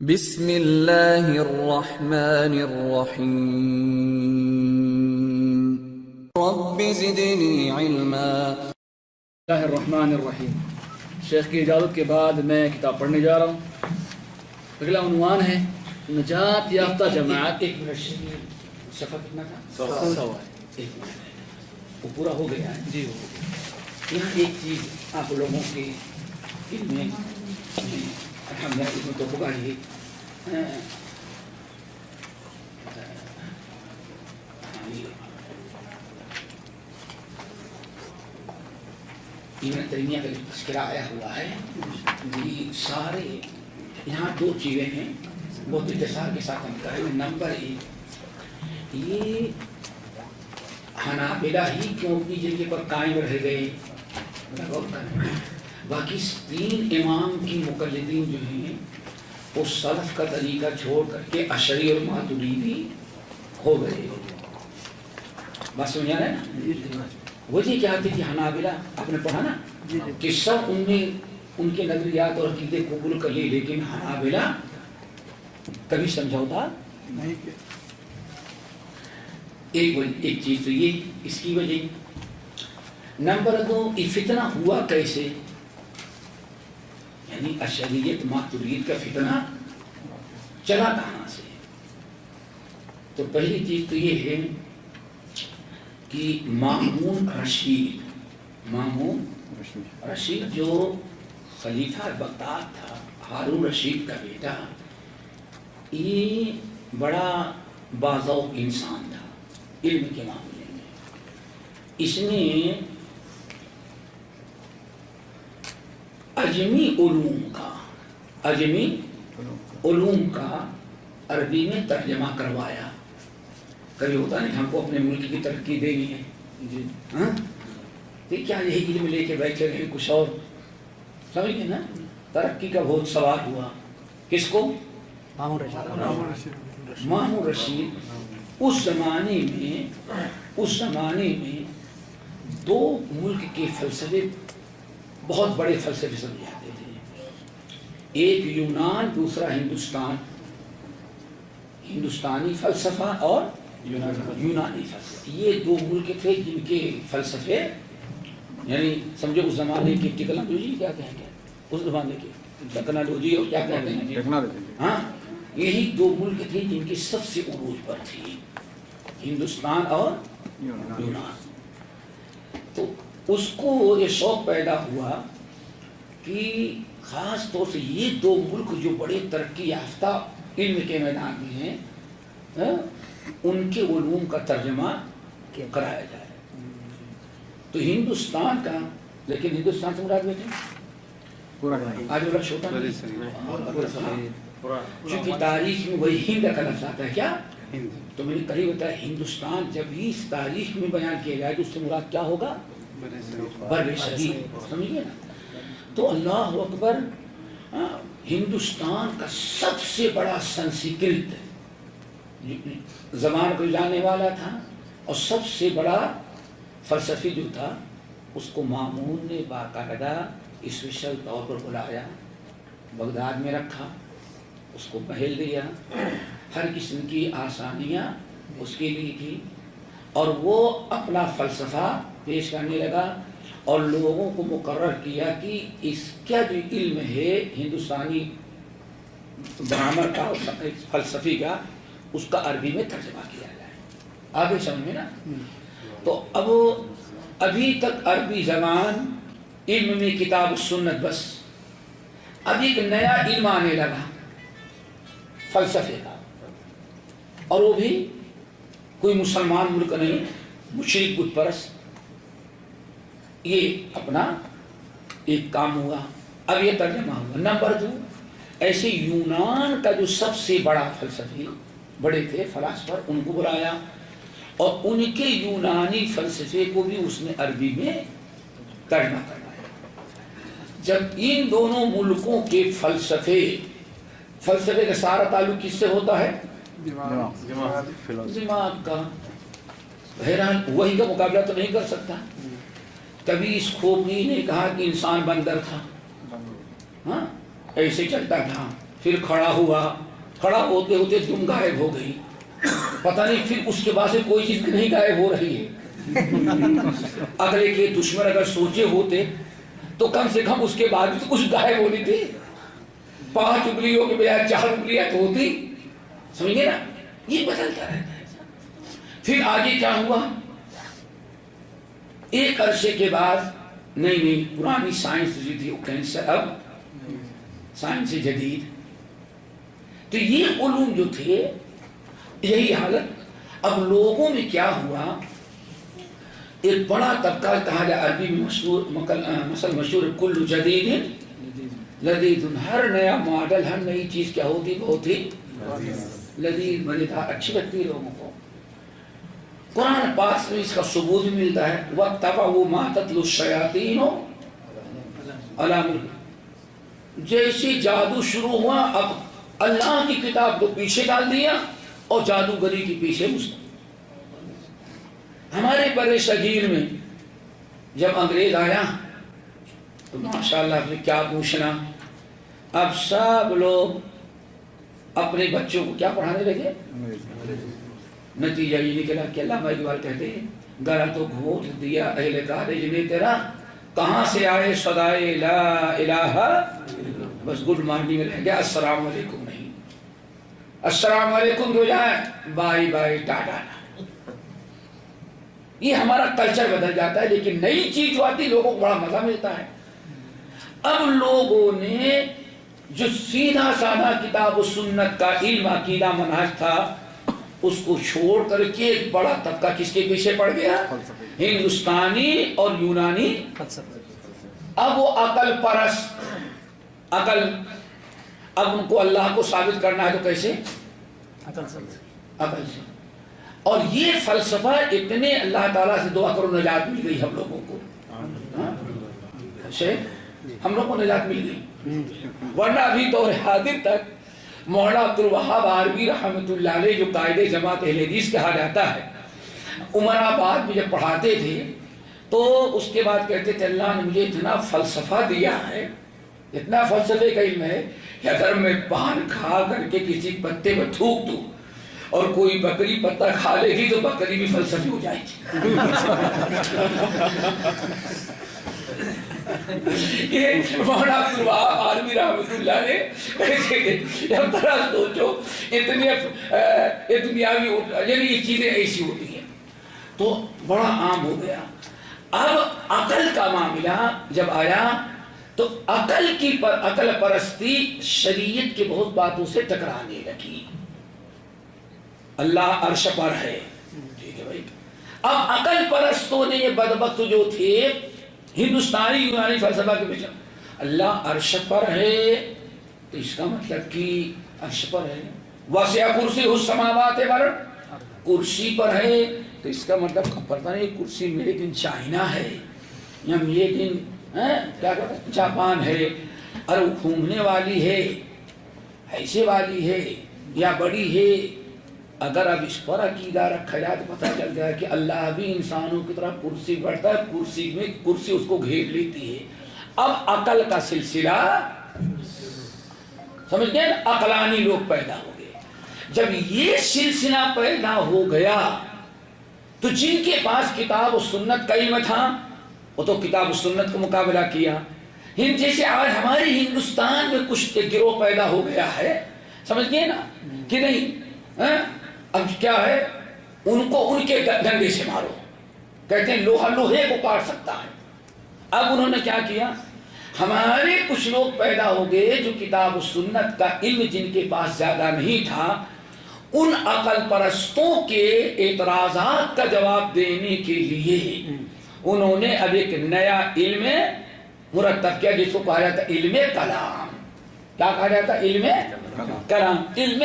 بسم اللہ الرحمن الرحیم رب زدنی علما۔ اللہ الرحمن الرحیم۔ شیخ کی اجازت کے بعد میں کتاب پڑھنے جا رہا ہوں۔ اگلا عنوان ہے نجات یافتہ جماعت۔ ایک منٹ، صفحہ کتنا تھا؟ 100 ہے۔ وہ پورا ہو گیا ہے جی، ہو گیا۔ یہاں ایک چیز آپ لوگوں کے علم میں الحمدللہ علم تو ہوگا ہی، ابن تیمیہ کا جو تذکرہ آیا ہوا ہے یہ سارے یہاں دو چیزیں ہیں، بہت اختصار کے ساتھ ہم کریں۔ نمبر 1، یہ حنابلہ ہی کیوں اپنی جگہ پر قائم رہ گئے، باقی 3 امام کی مقلدین جو ہیں وہ سلف کا طریقہ چھوڑ کر کے اشعری اور ماتریدی ہو گئے۔ بات سمجھا رہے نا؟ وجہ کیا تھی کہ حنابلہ آپ نے پڑھا نا کہ سب ان نے ان کے نظریات اور عقیدے قبول کر لی، لیکن حنابلہ کبھی سمجھوتا نہیں۔ ایک چیز تو یہ اس کی وجہ۔ نمبر 2، یہ فتنہ ہوا کیسے، یعنی اشعریت ماترید کا فتنہ چلا کہاں سے؟ تو پہلی چیز تو یہ ہے کہ مامون رشید جو خلیفہ بغداد تھا، ہارون رشید کا بیٹا، یہ بڑا باذوق انسان تھا علم کے معاملے میں۔ اس نے عجمی علوم کا عربی میں ترجمہ کروایا۔ کبھی ہوتا نہیں ہم کو اپنے ملک کی ترقی دینی ہے جی، ہاں کیا یہی علم لے کے بیٹھے رہے کچھ اور، سمجھ گئے نا؟ ترقی کا بہت سوال ہوا کس کو؟ مامون رشید۔ اس زمانے میں 2 ملک کے فلسفے بہت بڑے فلسفے سمجھے جاتے تھے، ایک یونان، دوسرا ہندوستان۔ ہندوستانی فلسفہ اور یونانی فلسفہ، یہ 2 ملک تھے جن کے فلسفے، یعنی سمجھو اس زمانے کی ٹیکنالوجی کیا کہیں گے، اس زمانے کی ٹیکنالوجی اور کیا کہتے ہیں، ہاں یہی 2 ملک تھے جن کی سب سے عروج پر تھی، ہندوستان اور یونان۔ تو اس کو یہ شوق پیدا ہوا کہ خاص طور سے یہ 2 ملک جو بڑے ترقی یافتہ علم کے میدان میں ہیں، ان کے علوم کا ترجمہ کرایا جائے۔ تو ہندوستان کا، لیکن ہندوستان سے مراد بیٹھے آج بڑا چھوٹا نہیں، چونکہ تاریخ میں وہی ہند کا لفظ آتا ہے، کیا؟ تو میں نے قریب بتایا ہندوستان جب بھی اس تاریخ میں بیان کیا جائے تو اس سے مراد کیا ہوگا؟ بر صغیر، سمجھیے نا؟ تو اللہ اکبر، ہندوستان کا سب سے بڑا سنسکرت زبان کو جاننے والا تھا اور سب سے بڑا فلسفی جو تھا، اس کو مامون نے باقاعدہ اسپیشل طور پر بلایا، بغداد میں رکھا، اس کو پہل دیا، ہر قسم کی آسانیاں اس کے لیے کی، اور وہ اپنا فلسفہ پیش کرنے لگا اور لوگوں کو مقرر کیا کہ اس کا جو علم ہے ہندوستانی گرامر کا، فلسفی کا، اس کا عربی میں ترجمہ کیا جائے۔ آگے سمجھ میں نا؟ تو ابھی تک عربی زبان علم میں کتاب السنت بس، اب ایک نیا علم آنے لگا فلسفے کا، اور وہ بھی کوئی مسلمان ملک نہیں، مشرک بت پرست۔ یہ اپنا ایک کام ہوا، اب یہ ترجمہ ہوا۔ نمبر 2، ایسے یونان کا جو سب سے بڑا فلسفی بڑے تھے فلاسفر، ان کو بلایا اور ان کے یونانی فلسفے کو بھی اس نے عربی میں ترجمہ کروایا۔ جب ان دونوں ملکوں کے فلسفے کا سارا تعلق کس سے ہوتا ہے؟ دماغ کا۔ حیران، وہی کا مقابلہ تو نہیں کر سکتا۔ کبھی اس کھوپڑی نے کہا کہ انسان بندر تھا، ہاں ایسے چلتا تھا، پھر کھڑا ہوا، کھڑا ہوتے ہوتے تم غائب ہو گئی، پتہ نہیں پھر اس کے بعد سے کوئی چیز نہیں غائب ہو رہی ہے۔ اگلے کے دشمن اگر سوچے ہوتے تو کم سے کم اس کے بعد بھی تو کچھ غائب ہونی تھی، 5 انگلیوں کے بجائے 4 انگلیاں تو ہوتی، سمجھے نا؟ یہ بدلتا رہتا ہے۔ پھر آگے کیا ہوا؟ ایک عرصے کے بعد نہیں پرانی سائنس جو تھی وہ کینسر، اب سائنس جدید، تو یہ علوم جو تھے یہی حالت۔ اب لوگوں میں کیا ہوا، ایک بڑا طبقہ کہا جائے عربی میں مثل مشہور کل جدید لذیذ، ہر نیا ماڈل، ہر نئی چیز کیا ہوتی، بہت ہی لذیذ، مزیدار، اچھی لگتی ہے لوگوں کو۔ قرآن پاک میں اس کا ثبوت بھی ملتا ہے، وَاتَّبَعُوا مَا تَتْلُو الشَّيَاطِينُ عَلَىٰ مُلْكِ، جیسے جادو شروع ہوا اب اللہ کی کتاب کو پیچھے ڈال دیا اور جادوگری کے پیچھے مسلم۔ ہمارے بر صغیر میں جب انگریز آیا تو ماشاءاللہ آپ نے کیا پوچھنا، اب سب لوگ اپنے بچوں کو کیا پڑھانے لگے، نتیجہ یہ نکلا کہ علامہ اقبال کہتے ہیں گلا تو گھونٹ دیا اہل کالج نے تیرا، کہاں سے آئے صدائے لا الہ، بس گڈ مارننگ میں رہ گیا، السلام علیکم نہیں، السلام علیکم تو جائے بائی بائی ٹاٹا۔ یہ ہمارا کلچر بدل جاتا ہے، لیکن نئی چیز جو آتی لوگوں کو بڑا مزہ ملتا ہے۔ اب لوگوں نے جو سیدھا سادہ کتاب و سنت کا علم عقیدہ منہج تھا اس کو چھوڑ کر کے ایک بڑا طبقہ کس کے پیچھے پڑ گیا، ہندوستانی اور یونانی۔ اب وہ عقل پرست، عقل، اب ان کو اللہ کو ثابت کرنا ہے تو کیسے، عقل سے۔ اور یہ فلسفہ اتنے، اللہ تعالیٰ سے دعا کرو نجات مل گئی ہم لوگوں کو، ہم لوگوں کو نجات مل گئی، ورنہ ابھی دور حاضر تک مولانا عبد الوہاب عاربی رحمۃ اللہ علیہ جو قائد جماعت اہل حدیث کہا جاتا ہے، عمر آباد میں جب پڑھاتے تھے تو اس کے بعد کہتے تھے اللہ نے مجھے اتنا فلسفہ دیا ہے، اتنا فلسفے کا علم ہے کہ اگر میں پان کھا کر کے کسی پتے میں تھوک دوں اور کوئی بکری پتا کھا لے گی تو بکری بھی فلسفی ہو جائے گی۔ یہ مولانا عبد الوہاب عاربی رحمۃ اللہ نے کہتے تھے جب ذرا سوچو اتنی دنیاوی یعنی یہ چیزیں ایسی ہوتی ہیں تو بڑا عام ہو گیا۔ اب عقل کا معاملہ جب آیا تو عقل پرستی شریعت کی بہت باتوں سے ٹکرانے لگی۔ اللہ عرش پر ہے، ٹھیک ہے بھائی، اب عقل پرستوں نے یہ بدبخت جو تھے ہندوستانی یونانی فلسفہ کے پیچھے، اللہ عرش پر ہے تو اس کا مطلب کہ عرش پر ہے، وسع کرسی السماوات والارض، کرسی پر ہے تو اس کا مطلب پتہ نہیں کرسی میڈ ان چائنا ہے یا میڈ ان کیا کہتے ہیں جاپان ہے، اور وہ گھومنے والی ہے، ایسے والی ہے یا بڑی ہے۔ اگر اب اس پر عقیدہ رکھا جائے تو پتہ چل جائے کہ اللہ بھی انسانوں کی طرح کرسی بڑھتا ہے، کرسی اس کو گھیر لیتی ہے۔ اب عقل کا سلسلہ سمجھ گئے، عقلانی لوگ پیدا ہو گئے۔ جب یہ سلسلہ پیدا ہو گیا تو جن کے پاس کتاب و سنت کا علم تھا وہ تو کتاب و سنت کو مقابلہ کیا۔ جیسے آج ہمارے ہندوستان میں کچھ گروہ پیدا ہو گیا ہے، سمجھ گئے نا کہ نہیں، اب کیا ہے، ان کو ان کے ڈنڈے سے مارو، کہتے ہیں لوہا لوہے کو کاٹ سکتا ہے۔ اب انہوں نے کیا کیا، ہمارے کچھ لوگ پیدا ہو گئے جو کتاب و سنت کا علم جن کے پاس زیادہ نہیں تھا، ان عقل پرستوں کے اعتراضات کا جواب دینے کے لیے انہوں نے اب ایک نیا علم مرتب کیا جس کو کہا جاتا ہے علم کلام۔ کیا کہا جاتا ہے، علم کلام، علم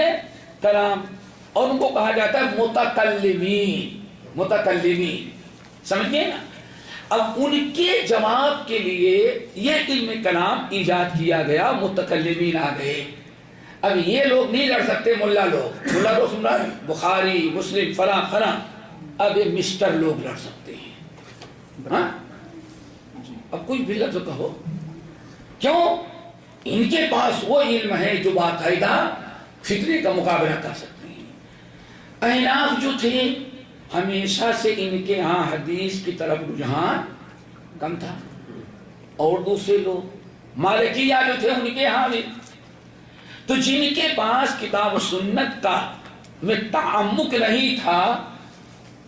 کلام، اور ان کو کہا جاتا ہے متکلمین، سمجھئے نا۔ اب ان کے جواب کے لیے یہ علم کلام ایجاد کیا گیا، متکلمین آ گئے۔ اب یہ لوگ نہیں لڑ سکتے، ملا لوگ سن رہا ہے، بخاری مسلم فلاں فلاں، اب یہ مسٹر لوگ لڑ سکتے ہیں۔ ہاں اب کوئی بھی لفظ کہو، کیوں؟ ان کے پاس وہ علم ہے جو باقاعدہ فتنے کا مقابلہ کر سکتے ہیں۔ احناف جو تھے ہمیشہ سے ان کے ہاں حدیث کی طرف رجحان کم تھا، اور دوسرے لوگ مالکیہ جو تھے ان کے ہاں بھی، تو جن کے پاس کتاب و سنت کا میں تعمق نہیں تھا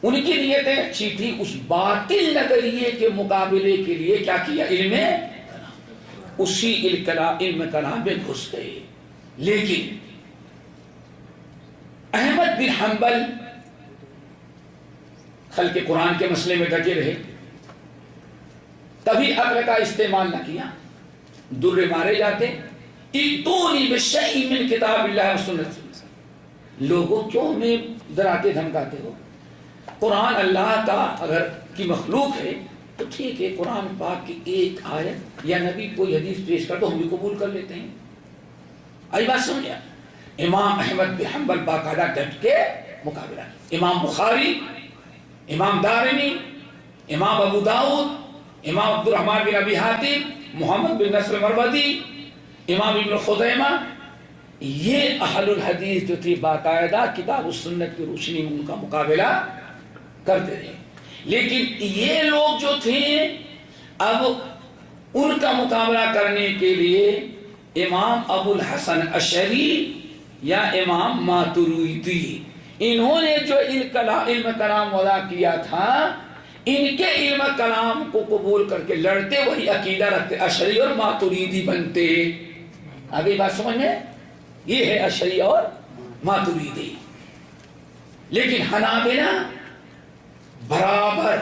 ان کی نیتیں اچھی تھی، اس باطل نظریے کے مقابلے کے لیے کیا کیا؟ علم اسی علم کلام میں گھس گئے۔ لیکن احمد بن حنبل خلق قرآن کے مسئلے میں ڈٹے رہے، کبھی عقل کا استعمال نہ کیا، درے مارے جاتے، اتونی بشیء من کتاب اللہ و سنت، لوگوں کیوں میں ڈراتے دھمکاتے ہو؟ قرآن اللہ کا اگر کی مخلوق ہے تو ٹھیک ہے، قرآن پاک کی ایک آیت یا نبی کوئی حدیث پیش کر تو ہم بھی قبول کر لیتے ہیں۔ آئی بات سمجھا؟ امام احمد بن حنبل باقاعدہ ڈٹ کے مقابلہ، امام بخاری، امام دارمی، امام ابو داؤد، امام عبد الرحمن بن ابی حاتم، محمد بن نصر مروزی، امام ابن خزیمہ، یہ اہل الحدیث جو تھی باقاعدہ کتاب و سنت کی روشنی میں ان کا مقابلہ کرتے رہے۔ لیکن یہ لوگ جو تھے اب ان کا مقابلہ کرنے کے لیے امام ابو الحسن اشعری یا امام ماتریدی، انہوں نے جو علم کلام وضع کیا تھا، ان کے علم کلام کو قبول کر کے لڑتے وہی عقیدہ رکھتے، اشعری اور ماتریدی بنتے۔ آگے بات سمجھ میں؟ یہ ہے اشعری اور ماتریدی۔ لیکن حنابلہ برابر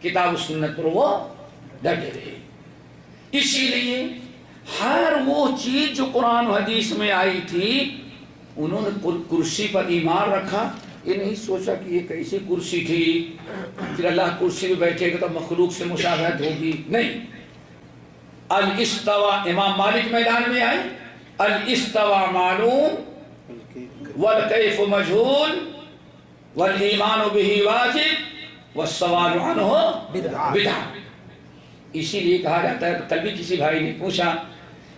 کتاب و سنت پر وہ ڈٹے رہے۔ اسی لیے ہر وہ چیز جو قرآن و حدیث میں آئی تھی انہوں نے کرسی پر ایمان رکھا، یہ نہیں سوچا کہ یہ کیسی کرسی تھی، پھر اللہ کرسی پہ بیٹھے گا تو مخلوق سے مشابہت ہوگی، نہیں۔ الاستوا، امام مالک میدان میں آئے، الاستوا معلوم والکیف مجہول والایمان بہ واجب والسوال عنہ بدعہ۔ اسی لیے کہا جاتا ہے، کل بھی کسی بھائی نے پوچھا،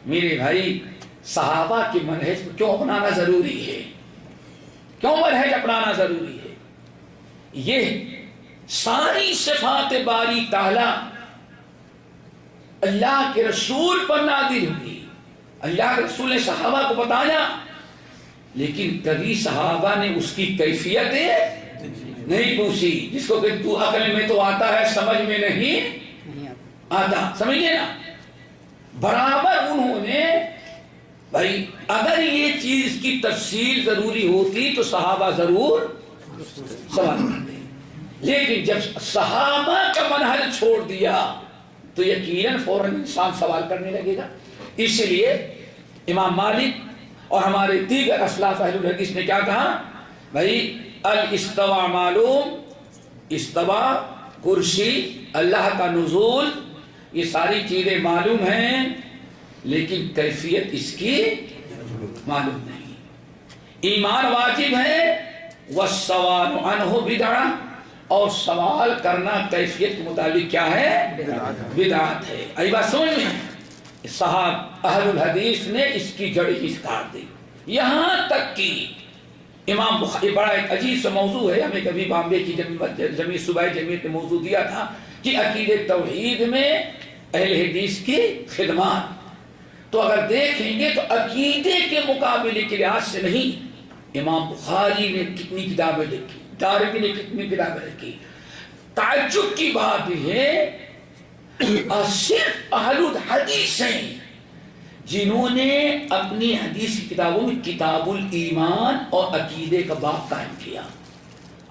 میرے بھائی صحابہ کے منہج کیوں اپنانا ضروری ہے؟ کیوں منہج اپنانا ضروری ہے؟ یہ ساری صفات باری تعالی اللہ کے رسول پر نازل ہوئی، اللہ کے رسول نے صحابہ کو بتایا، لیکن کبھی صحابہ نے اس کی کیفیت نہیں پوچھی، جس کو کہ تو عقل میں تو آتا ہے سمجھ میں نہیں آتا، سمجھئے نا؟ برابر انہوں نے بھائی اگر یہ چیز کی تفصیل ضروری ہوتی تو صحابہ ضرور سوال کرتے، لیکن جب صحابہ کا منہج چھوڑ دیا تو یقیناً فوراً انسان سوال کرنے لگے گا۔ اسی لیے امام مالک اور ہمارے دیگر اسلاف اہل الحدیث نے کیا کہا؟ بھائی الاستوا معلوم، استوا کرسی، اللہ کا نزول، یہ ساری چیزیں معلوم ہیں لیکن کیفیت اس کی معلوم نہیں۔ ایمان واجب ہے، والسوال عنہ بدعہ، اور سوال کرنا کیفیت کے مطابق کیا ہے؟ بدعت ہے۔ آئی بات سمجھ میں؟ صاحب اہل الحدیث نے اس کی جڑ ہی کاٹ دی، یہاں تک کہ امام بخاری، بڑا ایک عجیب سا موضوع ہے، ہمیں کبھی بامبے کی جمعیت صوبائی جمعیت نے موضوع دیا تھا کہ عقیدہ توحید میں اہل حدیث کی خدمات، تو اگر دیکھیں گے تو عقیدے کے مقابلے کے لحاظ سے نہیں، امام بخاری نے کتنی کتابیں لکھی، دارمی نے کتنی کتابیں لکھی۔ تعجب کی بات یہ ہے صرف اہل الحدیث ہیں جنہوں نے اپنی حدیث کی کتابوں میں کتاب الایمان اور عقیدے کا باب قائم کیا۔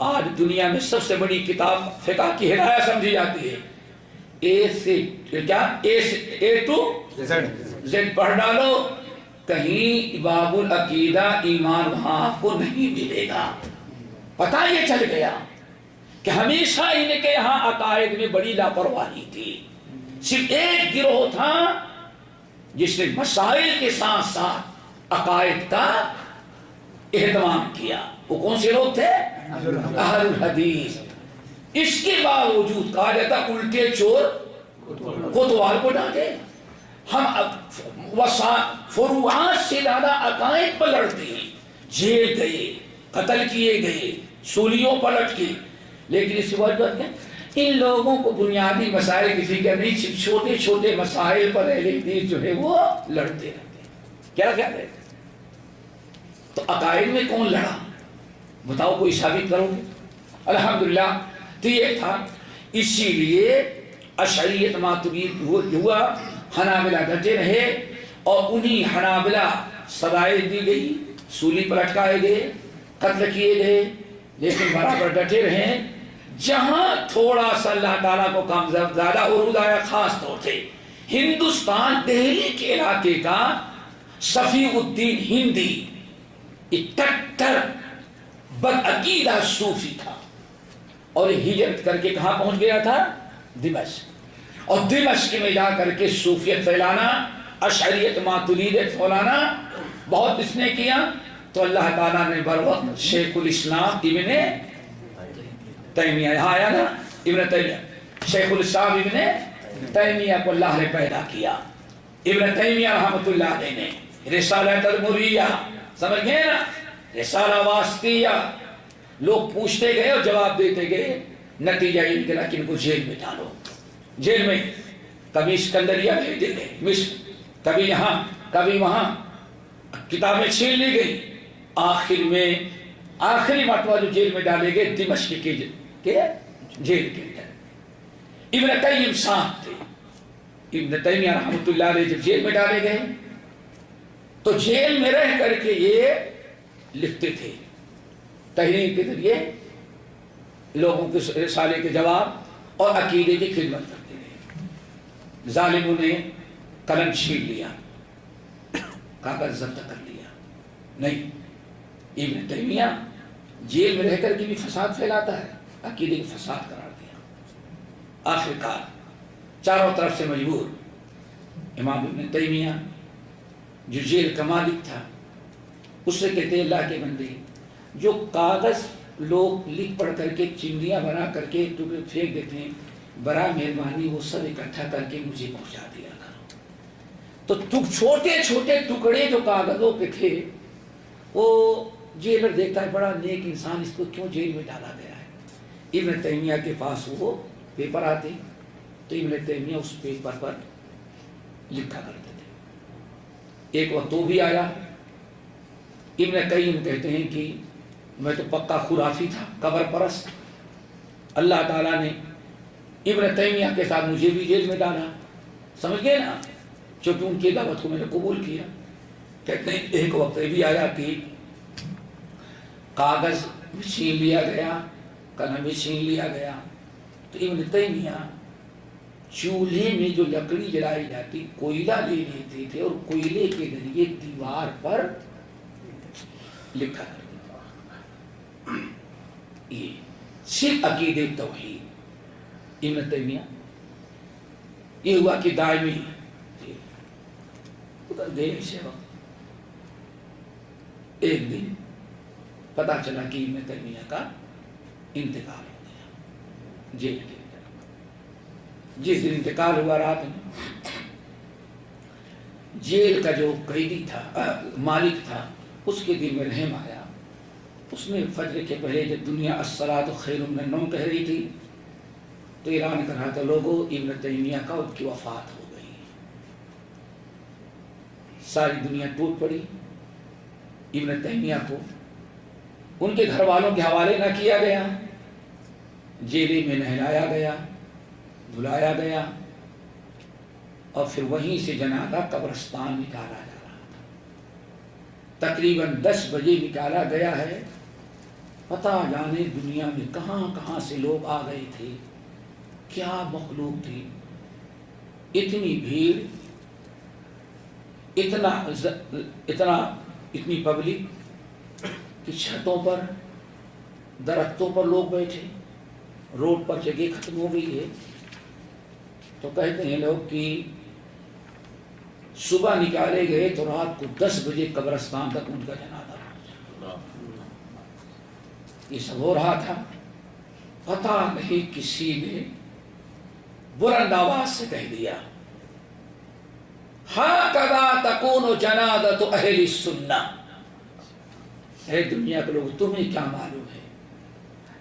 آج دنیا میں سب سے بڑی کتاب فقہ کی ہدایت سمجھی جاتی ہے، اے سے کیا، اے ٹو زیڈ پڑھ ڈالو، کہیں باب العقیدہ ایمان وہاں آپ کو نہیں ملے گا۔ پتہ یہ چل گیا کہ ہمیشہ ان کے یہاں عقائد میں بڑی لاپرواہی تھی، صرف ایک گروہ تھا جس نے مسائل کے ساتھ ساتھ عقائد کا اہتمام کیا، وہ کون سے لوگ تھے؟ اہل الحدیث۔ اس کے باوجود کہا جاتا الٹے چور کوتوال کو ڈانٹے، ہم فروعات سے زیادہ عقائد پر لڑتے ہیں. جیل گئے, قتل کیے گئے, سولیوں پر لٹکے, لیکن اس کے بعد ان لوگوں کو بنیادی مسائل کی فکر نہیں, صرف چھوٹے چھوٹے مسائل پر اہل حدیث جو ہے وہ لڑتے رہتے ہیں. کیا خیال ہے؟ تو عقائد میں کون لڑا بتاؤ, کوئی ثابت کرو گے؟ الحمدللہ. تو یہ تھا, اسی لیے اشعریت ماترید ہوا, حنابلہ ڈٹے رہے, اور انہی حنابلہ سزائیں دی گئی, سولی پر لٹکائے گئے, قتل کیے گئے, لیکن برابر ڈٹے رہے. جہاں تھوڑا سا اللہ تعالیٰ کو کم زیادہ عروج آیا, خاص طور سے ہندوستان دہلی کے علاقے کا صفی الدین ہندی اکٹر بدعقیدہ صوفی تھا, اور ہجرت کر کے کہاں پہنچ گیا تھا؟ دمشق. اور دمشق میں جا کر کے صوفیت پھیلانا, اشعریت ماتریدیت پھیلانا بہت اس نے کیا. تو اللہ تعالیٰ نے بروقت شیخ الاسلام ابن تیمیہ, یہاں آیا نا ابن تیمیہ, شیخ الاسلام ابن تیمیہ کو اللہ نے پیدا کیا. ابن تیمیہ رحمۃ اللہ علیہ نے رسالہ تدمریہ, سمجھ گئے نا, رسالہ واسطیہ. لوگ پوچھتے گئے اور جواب دیتے گئے, نتیجہ یہ نکلا کہ ان کو جیل میں ڈالو. جیل میں کبھی اسکندریہ بھیجے گئے مصر, کبھی یہاں کبھی وہاں, کتابیں چھین لی گئی. آخر میں آخری مرتبہ جو جیل میں ڈالے گئے دمشق کے جیل کے اندر. ابن تیمیہ صاحب تھے, ابن تیمیہ رحمۃ اللہ علیہ جب جیل میں ڈالے گئے تو جیل میں رہ کر کے یہ لکھتے تھے, تحریر کے ذریعے لوگوں کے رسالے کے جواب اور عقیدے کی خدمت کرتے تھے. ظالموں نے قلم چھین لیا, کاغذ ضبط کر لیا. نہیں, ابن تیمیہ جیل میں رہ کر کے بھی فساد پھیلاتا ہے, عقیدے کے فساد قرار دیا. آخرکار چاروں طرف سے مجبور امام ابن تیمیہ جو جیل کا مالک تھا, اس سے کہتے ہیں اللہ کے بندے, جو کاغذ لوگ لکھ پڑھ کر کے چمڑیاں بنا کر کے ٹکڑے پھینک دیتے ہیں, برا مہربانی وہ سب اکٹھا کر کے مجھے پہنچا دیا کرو. تو چھوٹے چھوٹے ٹکڑے جو کاغذوں کے تھے, وہ جیلر دیکھتا ہے بڑا نیک انسان, اس کو کیوں جیل میں ڈالا گیا ہے. ابن تیمیہ کے پاس وہ پیپر آتے تو ابن تیمیہ اس پیپر پر لکھا کرتے تھے. ایک وقت وہ بھی آیا. ابن قیم کہتے ہیں کہ میں تو پکا خرافی تھا, قبر پرست. اللہ تعالیٰ نے ابن تیمیہ کے ساتھ مجھے بھی جیل میں ڈالا, سمجھ گئے نا, چونکہ ان کی دعوت کو میں نے قبول کیا. کہتے ہیں ایک وقت یہ بھی آیا کہ کاغذ بھی چھین لیا گیا, قلم بھی چھین لیا گیا. تو ابن تیمیہ چولہے میں جو لکڑی جلائی جاتی کوئلہ لے لیتے تھے, اور کوئلے کے ذریعے دیوار پر لکھا کرتے تھے. یہ صرف عقیدے توحید ابن تیمیہ. یہ ہوا کہ دائمی دیر سے وقت ایک دن پتا چلا کہ ابن تیمیہ کا انتقال ہو گیا جیل کے اندر. جس دن انتقال ہوا رات میں, جیل کا جو قیدی تھا, مالک تھا, اس کے دل میں رحم آیا. اس نے فجر کے پہلے جب دنیا الصلاۃ خیر من النوم کہہ رہی تھی تو اعلان کر رہا تھا, لوگوں ابن تیمیہ کا ان کی وفات ہو گئی. ساری دنیا ٹوٹ پڑی. ابن تیمیہ کو ان کے گھر والوں کے حوالے نہ کیا گیا, جیلے میں نہلایا گیا, دھلایا گیا, اور پھر وہیں سے جنازہ قبرستان نکالا جا رہا تھا. تقریباً 10 بجے نکالا گیا ہے. پتہ جانے دنیا میں کہاں کہاں سے لوگ آ گئے تھے, کیا مخلوق تھی, اتنی بھیڑ, اتنی پبلک کہ چھتوں پر درختوں پر لوگ بیٹھے, روڈ پر جگہ ختم ہو گئی ہے. تو کہتے ہیں لوگ کہ صبح نکالے گئے تو رات کو 10 بجے قبرستان تک ان کا جنازہ پہنچا. یہ سب ہو رہا تھا, پتہ نہیں کسی نے بلند آواز سے کہہ دیا ہاکذا تکون جنازۃ اہل السنہ. اے دنیا کے لوگ تمہیں کیا معلوم ہے،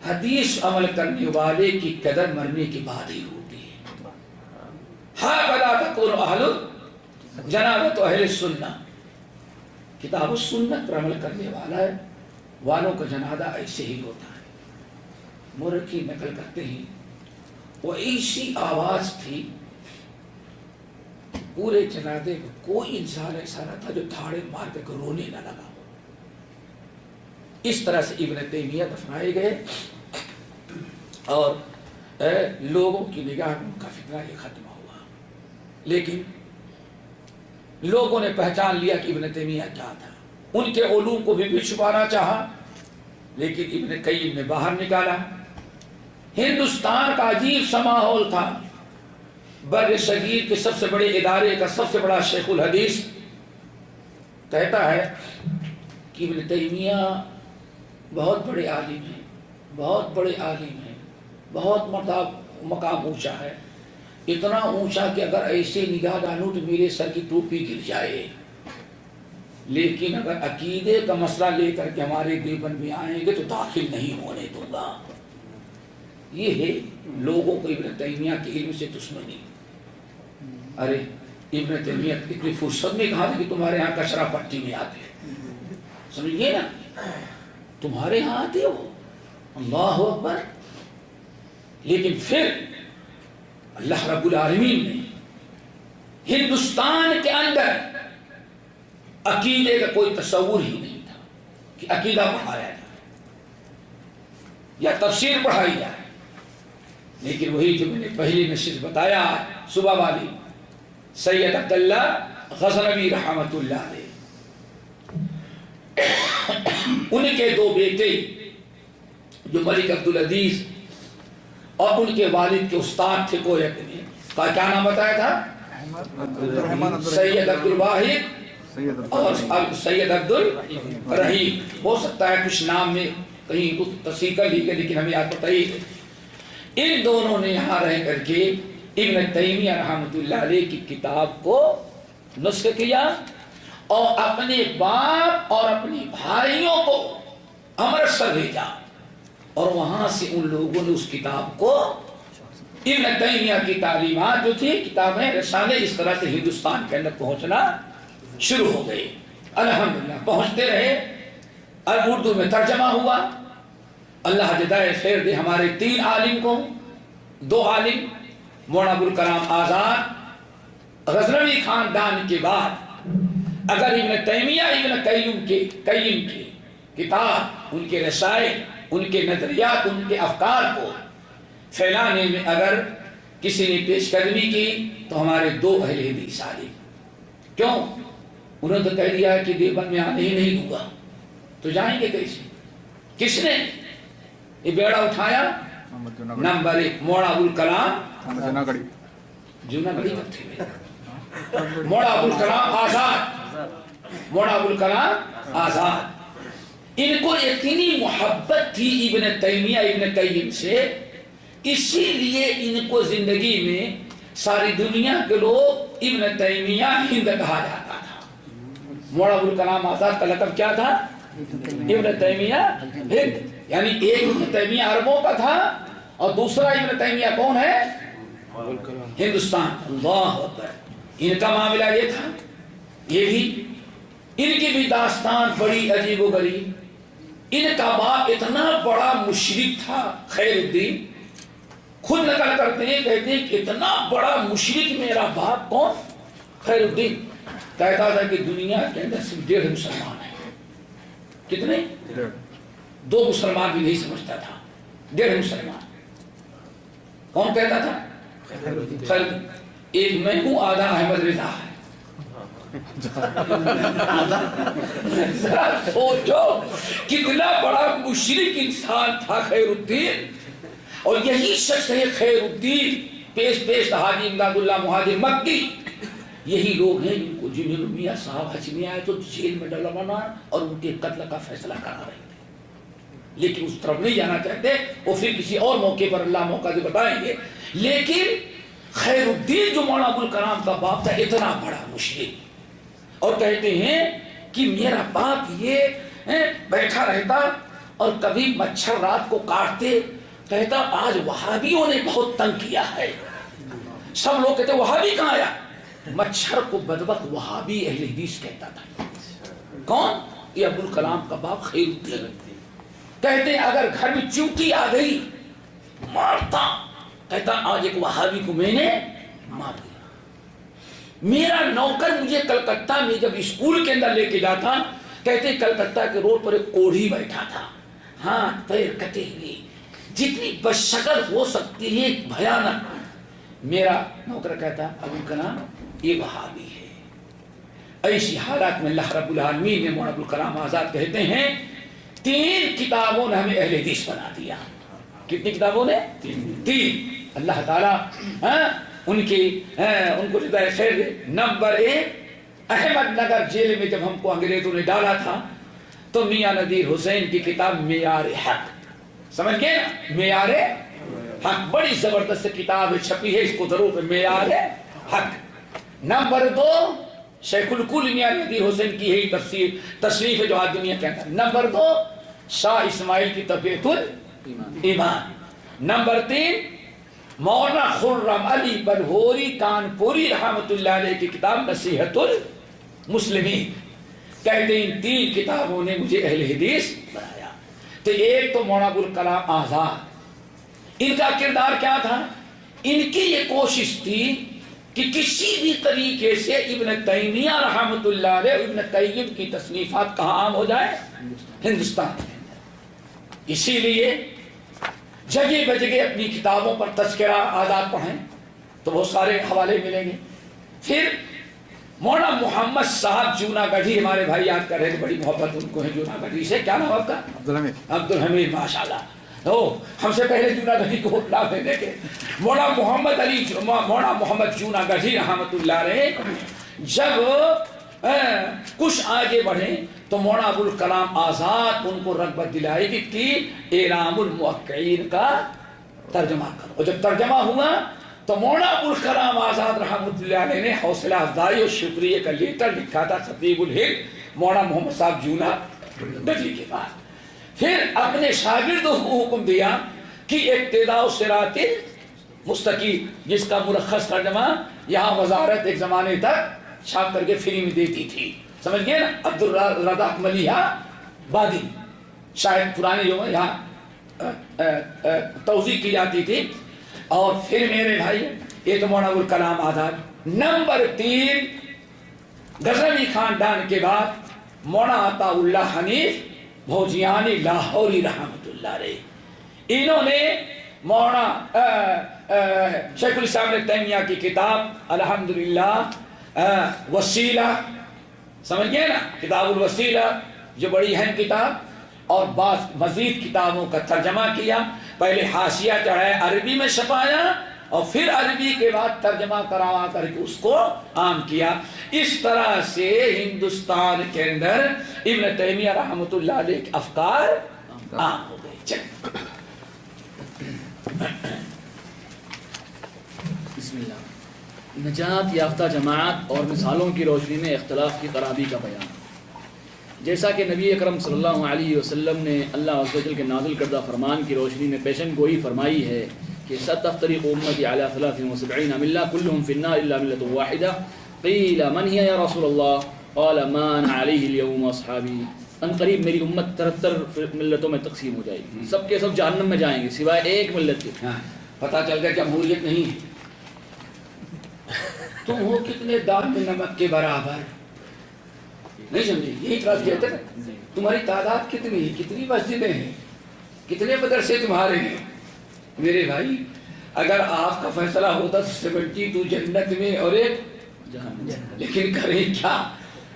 حدیث عمل کرنے والے کی قدر مرنے کے بعد ہی ہوتی ہے. ہاکذا تکون اہل جنازۃ اہل السنہ. کتاب و سنت پر عمل کرنے والوں کا جنازہ ایسے ہی ہوتا ہے. مورخی نقل کرتے ہیں وہ ایسی آواز تھی پورے جنازے میں کوئی انسان ایسا نہ تھا جو دھاڑے مار کے رونے نہ لگا. اس طرح سے ابن تیمیہ دفنائے گئے اور لوگوں کی نگاہ میں ان کا فتنہ یہ ختم ہوا. لیکن لوگوں نے پہچان لیا کہ ابن تیمیہ کیا تھا. ان کے علوم کو بھی چھپانا چاہا لیکن ابن قیم نے باہر نکالا. ہندوستان کا عجیب سا ماحول تھا. بر صغیر کے سب سے بڑے ادارے کا سب سے بڑا شیخ الحدیث کہتا ہے کہ ابن تیمیہ بہت بڑے عالم ہیں، بہت بڑے عالم ہیں، بہت مقام اونچا ہے، اتنا اونچا کہ اگر ایسے نگاہ ڈالوں تو میرے سر کی ٹوپی گر جائے، لیکن اگر عقیدے کا مسئلہ لے کر کے ہمارے دیوبند میں آئیں گے تو داخل نہیں ہونے دوں گا. یہ ہے لوگوں کو ابن تیمیہ کے علم سے دشمنی. ارے ابن تیمیہ اتنی فرصت میں کہا تھا کہ تمہارے ہاں کچرا پٹی میں آتے ہیں، سمجھیے نا، تمہارے ہاں آتے ہو، اللہ اکبر. لیکن پھر اللہ رب العالمین نے ہندوستان کے اندر عقیدے کا کوئی تصور ہی نہیں تھا کہ عقیدہ پڑھایا جائے یا تفسیر پڑھائی جائے. لیکن وہی جو میں نے پہلی نشست بتایا صبح والی، سید عبداللہ غزنوی رحمت اللہ علیہ، ان کے دو بیٹے جو ملک عبدالعزیز اور ان کے والد کے استاد تھے کویت میں، کا کیا نام بتایا تھا؟ سید عبدالواحد اور سید عبدالرحیم. ہو سکتا ہے کچھ نام میں کہیں کچھ تصحیح کر لی گئی لیکن ہمیں یاد پتہ ہی ہے. ان دونوں نے یہاں رہ کر کے ابن تیمیہ رحمۃ اللہ علیہ کی کتاب کو نسخ کیا اور اپنے باپ اور اپنی بھائیوں کو امرتسر بھیجا اور وہاں سے ان لوگوں نے اس کتاب کو، ابن تیمیہ کی تعلیمات جو تھی، کتابیں رسالے اس طرح سے ہندوستان کے اندر پہنچنا شروع ہو گئی. الحمدللہ پہنچتے رہے. اب اردو میں ترجمہ ہوا. اللہ جزائے خیر دے ہمارے 3 عالم کو، 2 عالم مولانا ابوالکلام آزاد غزنوی خاندان کے بعد اگر ابن تیمیہ ابن قیم کے کتاب، ان کے رسائل، ان کے نظریات، ان کے افکار کو پھیلانے میں اگر کسی نے پیش قدمی کی تو ہمارے 2 اہل حدیث عالم. کیوں؟ انہوں نے تو کہہ دیا کہ دیوبند میں آنے ہی نہیں دوں گا، تو جائیں گے کیسے؟ کس نے یہ بیڑا اٹھایا؟ نمبر 1 مولانا ابوالکلام جوناگڑھی کب تھے؟ مولانا ابوالکلام آزاد، مولانا ابوالکلام آزاد. ان کو اتنی محبت تھی ابن تیمیہ ابن قیم سے، اسی لیے ان کو زندگی میں ساری دنیا کے لوگ ابن تیمیہ ہند کہا جاتا تھا. مولانا ابوالکلام آزاد کا لقب کیا تھا؟ ابن تیمیہ ہند. یعنی ایک ابن تیمیہ عربوں کا تھا اور دوسرا ابن تیمیہ کون ہے؟ ہندوستان. اللہ اکبر. ان کا معاملہ یہ تھا. یہ بھی ان کی بھی داستان بڑی عجیب و غریب. ان کا باپ اتنا بڑا مشرک تھا، خیر الدین خود نقل کرتے ہیں، کہتے ہیں کہ اتنا بڑا مشرک میرا باپ. کون؟ خیر الدین. کہتا تھا کہ دنیا کے اندر صرف 1.5 مسلمان ہیں. کتنے؟ 2 مسلمان بھی نہیں سمجھتا تھا. 1.5 مسلمان. کون کہتا تھا؟ خیر الدین. ایک میں ہوں، آدھا احمد رضا ہے. سوچو کتنا بڑا مشرک انسان تھا خیر الدین. اور یہی شخص ہے خیر الدین پیش حاجی امداد اللہ مہاجر مکی. یہی لوگ ہیں جنہوں نے میاں صاحب حج میں آئے تو جیل میں ڈلوانا اور ان کے قتل کا فیصلہ کرا رہے تھے، لیکن اس طرف نہیں جانا چاہتے. وہ پھر کسی اور موقع پر اللہ موقع دے بتائیں گے. لیکن خیر الدین جو مولانا ابوالکلام کا باپ تھا اتنا بڑا مشرک، اور کہتے ہیں کہ میرا باپ یہ بیٹھا رہتا اور کبھی مچھر رات کو کاٹتے، کہتا آج وہابیوں نے بہت تنگ کیا ہے. سب لوگ کہتے وہابی کہاں آیا؟ مچھر کو بدبخت وہابی اہل حدیث کہتا تھا. کون؟ یہ ابوالکلام کا باپ خیر الدین. کہتے اگر گھر میں چیونٹی آ گئی مارتا، کہتا آج ایک وہابی کو میں نے مار دیا. میرا نوکر مجھے کلکتہ میں جب اسکول کے اندر لے کے جاتا، کہتے کلکتہ کے روڈ پر ایک کوڑھی بیٹھا تھا، ہاتھ پیر کٹے ہوئے، جتنی بدشکل ہو سکتی ہے بھیانک. میرا نوکر کہتا ابوالکلام یہ وہابی ہے. ایسی حالات میں اللہ رب العالمین نے مولانا ابوالکلام آزاد کہتے ہیں 3 کتابوں نے ہمیں اہل حدیث بنا دیا. کتنی کتابوں نے؟ 3. اللہ تعالیٰ ان کو ہدایت خیر دے. نمبر 1 احمد نگر جیل میں جب ہم کو انگریزوں نے ڈالا تھا تو میاں نذیر حسین کی کتاب معیار حق، سمجھ گئے نا؟ معیار حق بڑی زبردست کتاب چھپی ہے، اس کو ضرور معیار حق. نمبر 2 شیخ الکل میاں نذیر حسین کی یہی تصنیف ہے جو آج دنیا کے اندر. نمبر 2 شاہ اسماعیل کی تقویۃ الایمان. نمبر 3 مولانا خرم علی بلہوری کانپوری رحمۃ اللہ علیہ کی کتاب نصیحت المسلمین. کہتے ہیں ان 3 کتابوں نے مجھے اہل حدیث بنایا. تو ایک تو مولانا ابوالکلام آزاد، ان کا کردار کیا تھا؟ ان کی یہ کوشش تھی کہ کسی بھی طریقے سے ابن تیمیہ رحمۃ اللہ علیہ، ابن قیم کی تصنیفات کہاں عام ہو جائے؟ ہندوستان کے اندر. اسی لیے جگہ بجگہ اپنی کتابوں پر تذکرہ آزاد پڑھیں تو بہت سارے حوالے ملیں گے. پھر مولانا محمد صاحب جوناگڑھی، ہمارے بھائی یاد کر رہے ہیں، بڑی محبت ان کو ہے جوناگڑھی سے. کیا نام آپ کا؟ عبدالحمید. ماشاءاللہ ہم سے پہلے جوناگڑھی کو اٹھلا دینے کے. مولانا محمد جوناگڑھی رحمۃ اللہ علیہ جب کچھ آگے بڑھے تو مولانا ابوالکلام آزاد ان کو رغبت دلائی کہ اعلام الموقعین کا ترجمہ کرو. اور جب ترجمہ ہوا تو مولانا ابوالکلام آزاد رحمۃ اللہ علیہ نے حوصلہ افزائی اور شکریہ کا لیٹر لکھا تھا خطیب الہند مولانا محمد صاحب جوناگڑھی کے بعد. پھر اپنے شاگردوں کو حکم دیا کہ اقتداء الصراط المستقیم، جس کا مرخص ترجمہ یہاں وزارت ایک زمانے تک چھاپ کر کے فری میں دیتی تھی، سمجھ گئے نا؟ عبدالرزاق ملیحہ بادی شاید پرانے جو یہاں توضیح کی جاتی تھی. اور پھر میرے بھائی یہ تو مولانا ابوالکلام آزاد. نمبر 3 غزنوی خاندان کے بعد مولانا عطا اللہ حنیف بھوجیانی لاہوری رحمۃ اللہ علیہ. انہوں نے مولانا شیخ الاسلام ابن تیمیہ کی کتاب الحمدللہ وسیلہ، سمجھ گئے نا؟ کتاب الوسیلہ جو بڑی اہم کتاب، اور بعض مزید کتابوں کا ترجمہ کیا. پہلے حاشیہ چڑھایا، عربی میں چھپایا، اور پھر عربی کے بعد ترجمہ کروا کر کے اس کو عام کیا. اس طرح سے ہندوستان کے اندر ابن تیمیہ رحمۃ اللہ علیہ کے افکار عام ہو گئے. چلیں بسم اللہ. نجات یافتہ جماعت اور مثالوں کی روشنی میں اختلاف کی خرابی کا بیان. جیسا کہ نبی اکرم صلی اللہ علیہ وسلم نے اللہ عز و جل کے نازل کردہ فرمان کی روشنی میں پیشن گوئی فرمائی ہے کہ ستفترق امتی علی 73 ملہ کلہم فی النار الا ملۃ واحدہ قیل من ہی یا رسول اللہ قال ما انا علیہ اليوم اصحابی. ان قریب میری امت 73 ملتوں میں تقسیم ہو جائے گی، سب کے سب جہنم میں جائیں گے سوائے ایک ملت کے. پتہ چل گیا جمہوریت نہیں ہے. تم ہو کتنے دار میں نمک کے برابر، نہیں سمجھے؟ یہی اعتراض کہتے ہیں. تمہاری تعداد کتنی ہے، کتنی مسجدیں ہیں، کتنے مدرسے تمہارے ہیں. میرے بھائی اگر آپ کا فیصلہ ہوتا 72 جنت میں اور ایک جہنم، لیکن کریں کیا؟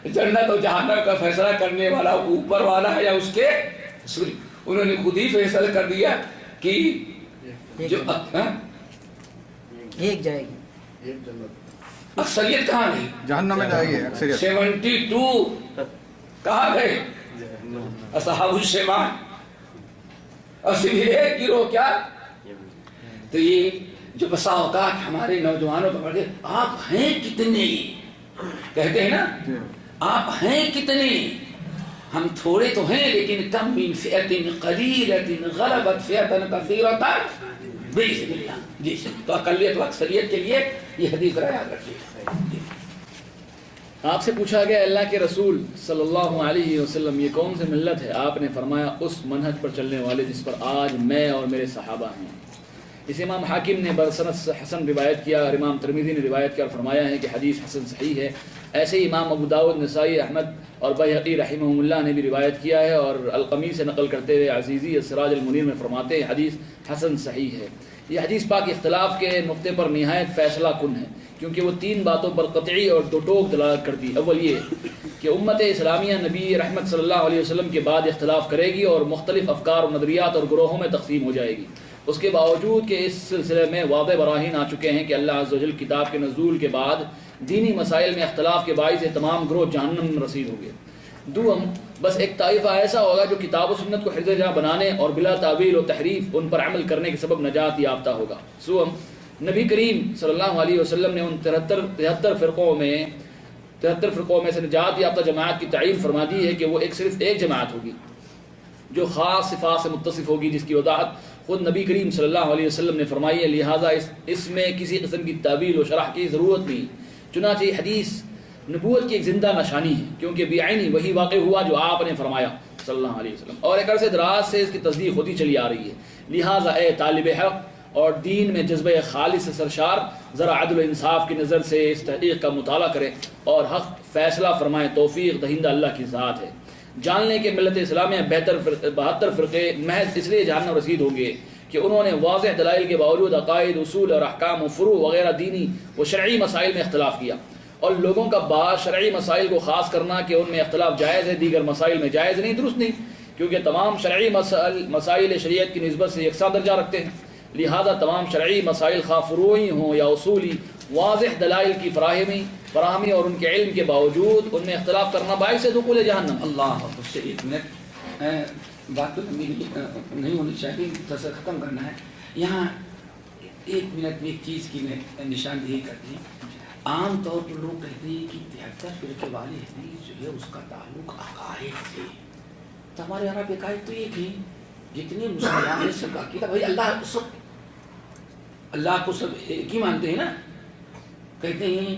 جنت اور جہنم کا فیصلہ کرنے والا اوپر والا ہے یا اس کے سوری؟ انہوں نے خود ہی فیصلہ کر دیا کہ جو ایک جائے گی، اکثریت کہاں گئی؟ جہنم میں جائے گی اکثریت. 72 کہاں گئے؟ اصحاب الشمال. اور صرف ایک گروہ کیا؟ تو یہ جو بسا اوقات ہمارے نوجوانوں کو پڑھتے آپ ہیں کتنے کہتے ہیں نا، آپ ہیں کتنے، ہم تھوڑے تو ہیں لیکن کم من فئۃ قلیلۃ غلبت فئۃ کثیرۃ باذن اللہ. جی تو اقلیت و اکثریت کے لیے یہ حدیث ذرا یاد رکھیے. آپ سے پوچھا گیا اللہ کے رسول صلی اللہ علیہ وسلم یہ کون سی ملت ہے؟ آپ نے فرمایا اس منہج پر چلنے والے جس پر آج میں اور میرے صحابہ ہیں. اس امام حاکم نے برسند حسن روایت کیا اور امام ترمذی نے روایت کیا اور فرمایا ہے کہ حدیث حسن صحیح ہے. ایسے ہی امام ابو داؤد، نسائی، احمد اور بیہقی رحمہ اللہ نے بھی روایت کیا ہے، اور القمی سے نقل کرتے ہوئے عزیزی السراج المنیر میں فرماتے ہیں حدیث حسن صحیح ہے. یہ حدیث پاک اختلاف کے نقطے پر نہایت فیصلہ کن ہے، کیونکہ وہ 3 باتوں پر قطعی اور دو ٹوک دلالت کرتی. اول یہ کہ امت اسلامیہ نبی رحمت صلی اللہ علیہ وسلم کے بعد اختلاف کرے گی اور مختلف افکار و نظریات اور گروہوں میں تقسیم ہو جائے گی. اس کے باوجود کہ اس سلسلے میں واضح براہین آ چکے ہیں کہ اللہ عز و جل کتاب کے نزول کے بعد دینی مسائل میں اختلاف کے باعث تمام گروہ جہنم میں رسید ہوں گے. دوم، بس ایک طائفہ ایسا ہوگا جو کتاب و سنت کو حرز جاں بنانے اور بلا تعویل و تحریف ان پر عمل کرنے کے سبب نجات یافتہ ہوگا. سوم، نبی کریم صلی اللہ علیہ وسلم نے ان 73 فرقوں میں سے نجات یافتہ جماعت کی تعین فرما دی ہے کہ وہ صرف ایک جماعت ہوگی جو خاص صفات سے متصف ہوگی، جس کی وضاحت خود نبی کریم صلی اللہ علیہ وسلم نے فرمائی ہے. لہٰذا اس میں کسی قسم کی تعویل و شرح کی ضرورت نہیں. چنانچہ یہ حدیث نبوت کی ایک زندہ نشانی ہے، کیونکہ بعینی وہی واقع ہوا جو آپ نے فرمایا صلی اللہ علیہ وسلم، اور ایک عرصے دراز سے اس کی تصدیق ہوتی چلی آ رہی ہے. لہٰذا اے طالب حق اور دین میں جذبہ خالص سے سرشار، ذرا عدل و انصاف کی نظر سے اس تحقیق کا مطالعہ کریں اور حق فیصلہ فرمائیں. توفیق دہندہ اللہ کی ذات ہے. جان لیں کہ ملت اسلامیہ 72 فرقے محض اس لیے جہنم رسید ہوں گے کہ انہوں نے واضح دلائل کے باوجود عقائد، اصول اور احکام و فروع وغیرہ دینی و شرعی مسائل میں اختلاف کیا، اور لوگوں کا بعض شرعی مسائل کو خاص کرنا کہ ان میں اختلاف جائز ہے، دیگر مسائل میں جائز نہیں، درست نہیں، کیونکہ تمام شرعی مسائل شریعت کی نسبت سے یکساں درجہ رکھتے ہیں. لہذا تمام شرعی مسائل خواہ فروعی ہوں یا اصولی، واضح دلائل کی فراہمی اور ان کے علم کے باوجود ان میں اختلاف کرنا باعث دخول جہنم. اللہ سے 1 منٹ بات تو لمبی نہیں ہونی چاہیے، تصر ختم کرنا ہے. یہاں 1 منٹ میں ایک چیز کی میں نشاندہی کرتی ہوں. عام طور پر لوگ کہتے ہیں کہ 73 فرقے والے حدیث جو ہے اس کا تعلق عقائد سے. تو ہمارے یہاں پہ عقائد تو ایک ہی، جتنے مسلمان ہیں سب کا عقیدہ بھائی اللہ کو سب ایک ہی مانتے ہیں نا. کہتے ہیں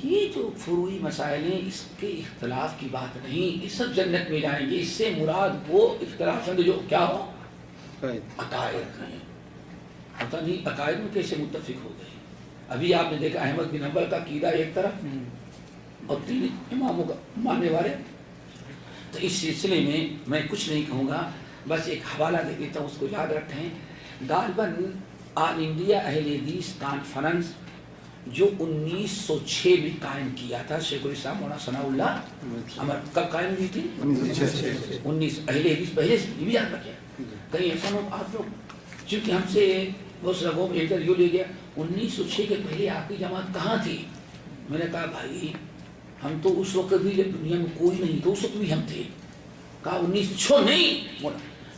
یہ جو فروعی مسائل ہیں اس کے اختلاف کی بات نہیں، یہ سب جنت میں جائیں گے. اس سے مراد وہ اختلاف جو کیا ہو عقائد ہیں. پتہ نہیں عقائد میں کیسے متفق ہو گئے. ابھی آپ نے دیکھا احمد بن حنبل کا عقیدہ ایک طرف اور 3 اماموں کا ماننے والے. تو اس سلسلے میں میں کچھ نہیں کہوں گا، بس ایک حوالہ دے دیتا ہوں، اس کو یاد رکھیں. غالباً آل انڈیا اہل حدیث کانفرنس جو 1906 میں قائم کیا تھا شیخ الاسلام مولانا ثناء اللہ، کب قائم ہوئی تھی؟ 19 اہل حدیث پہلے سے بھی یاد رکھیں. کہیں ایسا نہ آپ لوگ، چونکہ ہم سے بہت سے لوگوں میں انٹرویو لے گیا 1906 کے پہلے آپ کی جماعت کہاں تھی؟ میں نے کہا بھائی ہم تو اس وقت بھی دنیا میں کوئی نہیں تو اس وقت بھی ہم تھے. کہا 1906 نہیں.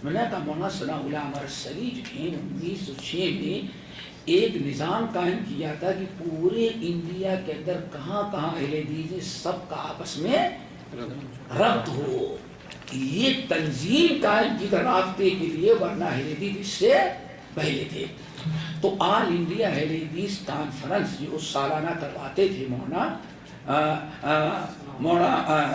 میں نے کہا مولانا ثناء اللہ امرتسری جو ہیں 1906 میں ایک نظام قائم کیا تھا کہ پورے انڈیا کے اندر کہاں کہاں اہل حدیث ہیں سب کا آپس میں ربط ہو. یہ تنظیم قائم کی تھی رابطے کے لیے، ورنہ اہل حدیث اس سے پہلے تھے. تو آل انڈیا اہل حدیث کانفرنس جو سالانہ کرواتے تھے مولانا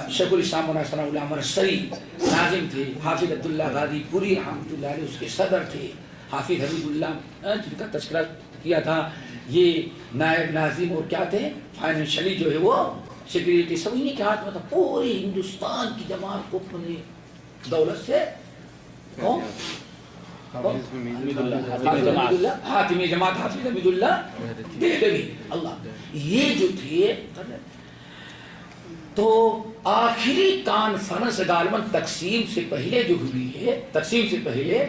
شیخ الاسلام مولانا ثناء اللہ امرتسری ناظم تھے، حافظ عبداللہ غازی پوری رحمۃ اللہ علیہ اس کے صدر تھے، حافظ حبیب اللہ جن کا تذکرہ کیا تھا یہ نائب ناظم اور کیا تھے فائنینشلی جو ہے وہ سیکریٹری، سب انہیں کے ہاتھ میں تھا. پورے ہندوستان کی جماعت کو اپنے دولت سے حاتمی جماعت حافظ حمید اللہ دہلوی اللہ یہ جو تھے. تو آخری کانفرنس غالباً تقسیم سے پہلے جو ہوئی ہے، تقسیم سے پہلے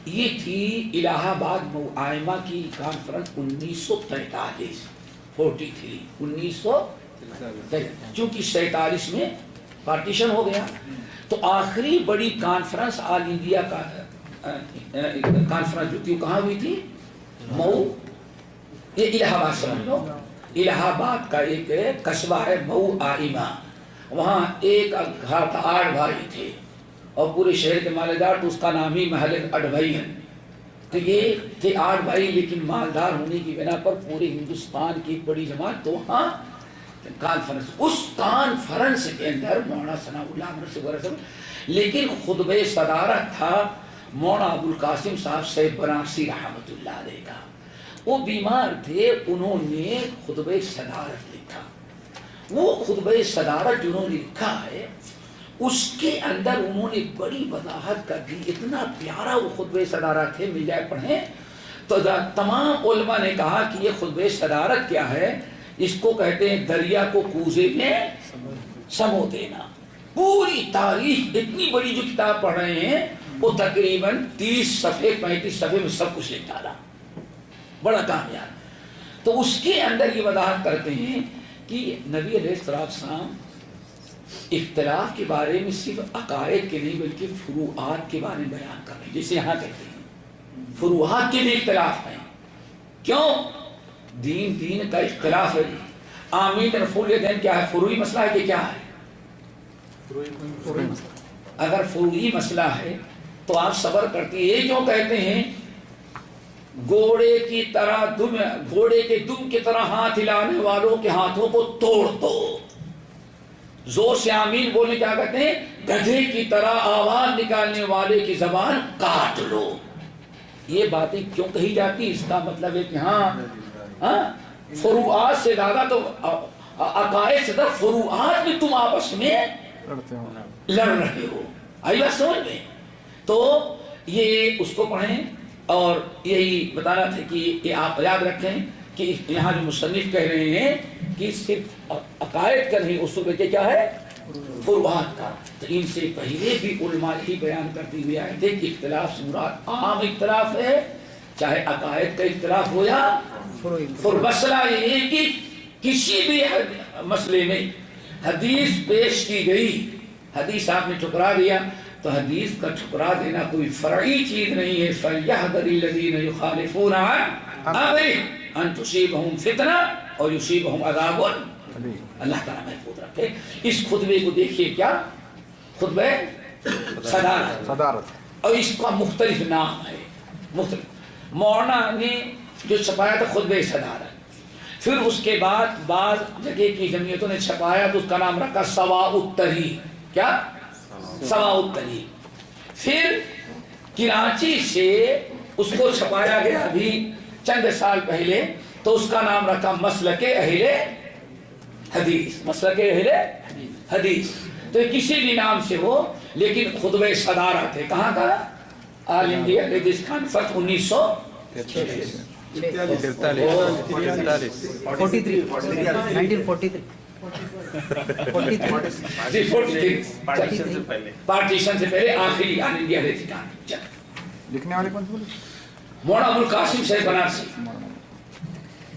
یہ تھی الہ آباد معائمہ کی کانفرنس 1943 چونکہ 47 میں پارٹیشن ہو گیا. تو آخری بڑی کانفرنس آل انڈیا کا کانفرنس جو تھی کہاں ہوئی تھی؟ مئو یہ الہ آباد سمجھ لو، الہ آباد کا ایک قصبہ ہے مئو آئمہ، وہاں ایک گھر تھا، 8 بھائی تھے اور پورے شہر کے مالدار، تو اس کا نام ہی محل اڈھوئین۔ تو یہ تھے 8 بھائی، لیکن مالدار ہونے کی بنا پر پورے ہندوستان کی بڑی جماعت تو وہاں کانفرنس، اس کانفرنس کے اندر مولانا ثناء اللہ وغیرہ، لیکن خطبہ صدارت تھا مولانا ابوالقاسم صاحب صاحب بنارسی رحمۃ اللہ علیہ کا۔ وہ بیمار تھے، انہوں نے خطبہ صدارت لکھا۔ وہ خطبہ صدارت جنہوں نے لکھا ہے اس کے اندر انہوں نے بڑی وضاحت کر دی، اتنا پیارا وہ خطبہ صدارت ہے، مل جائے پڑھیں تو تمام علماء نے کہا کہ یہ خطبہ صدارت کیا ہے، اس کو کہتے ہیں دریا کو کوزے میں سمو دینا۔ پوری تاریخ اتنی بڑی جو کتاب پڑھ رہے ہیں وہ تقریباً 30 صفحے 35 صفحے میں سب کچھ لکھ ڈالا، بڑا کامیاب۔ تو اس کے اندر یہ وضاحت کرتے ہیں کہ نبی علیہ السلام اختلاف کے بارے میں صرف عقائد کے نہیں بلکہ فروعات کے بارے میں بیان کر رہے ہیں، جسے یہاں کہتے ہیں فروعات کے بھی اختلاف ہیں۔ کیوں؟ دین کا اختلاف ہے۔ آمین رفول دین کیا ہے؟ فروعی مسئلہ ہے کہ کیا ہے؟ اگر فروعی مسئلہ ہے تو آپ صبر کرتے ہیں۔ یہ کیوں کہتے ہیں گھوڑے کی طرح گھوڑے کے دم کی طرح ہاتھ ہلانے والوں کے ہاتھوں کو توڑ دو، زور سے آمین بولنے کیا کہتے ہیں؟ گدھے کی طرح آواز نکالنے والے کی زبان کاٹ لو۔ یہ باتیں کیوں کہی جاتی؟ اس کا مطلب ہے کہ ہاں فروعات سے زیادہ تو عقائد سے زیادہ فروعات میں تم آپس میں لڑ رہے ہو۔ آئیے بات سمجھ میں؟ تو یہ اس کو پڑھیں، اور یہی بتانا تھا کہ یہ آپ یاد رکھیں کہ یہاں جو مصنف کہہ رہے ہیں کہ صرف عقائد کا نہیں، اصول میں کیا ہے؟ فروعات کا۔ تو ان سے پہلے بھی علماء ہی بیان کرتے ہوئے آئے تھے کہ اختلاف سے مراد عام اختلاف ہے، چاہے عقائد کا اختلاف ہو یا مسئلہ یہ ہے کہ کسی بھی مسئلے میں حدیث پیش کی گئی، حدیث آپ نے ٹھکرا دیا تو حدیث کا ٹھکرا دینا کوئی فرعی چیز نہیں ہے۔ فَلْيَحْذَرِ الَّذِينَ يُخَالِفُونَ عَنْ أَمْرِهِ أَنْ تُصِيبَهُمْ فِتْنَةٌ أَوْ يُصِيبَهُمْ عَذَابٌ، اللہ تعالیٰ محفوظ رکھے۔ اس خطبے کو دیکھیے، کیا خطبہ صدارت، اور اس کا مختلف نام ہے، مختلف۔ مولانا نے جو چھپایا تھا خطبہ صدارت، پھر اس کے بعد بعض جگہ کی جمعیتوں نے چھپایا تو اس کا نام رکھا سواء الطریق۔ کیا؟ سواء الطریق۔ پھر کراچی سے اس کو چھپایا گیا ابھی چند سال پہلے، تو اس کا نام رکھا مسلک اہل حدیث، مسلک اہل حدیث۔ تو کسی بھی نام سے ہو لیکن خطبہ صدارت ہے۔ کہاں کا؟ آل انڈیا حدیث کانفرنس 1943 پارٹیشن سے پہلے آخری آل انڈیا حدیث کانفرنس۔ لکھنے والے کون سے؟ مولانا ابوالقاسم صاحب بنارسی۔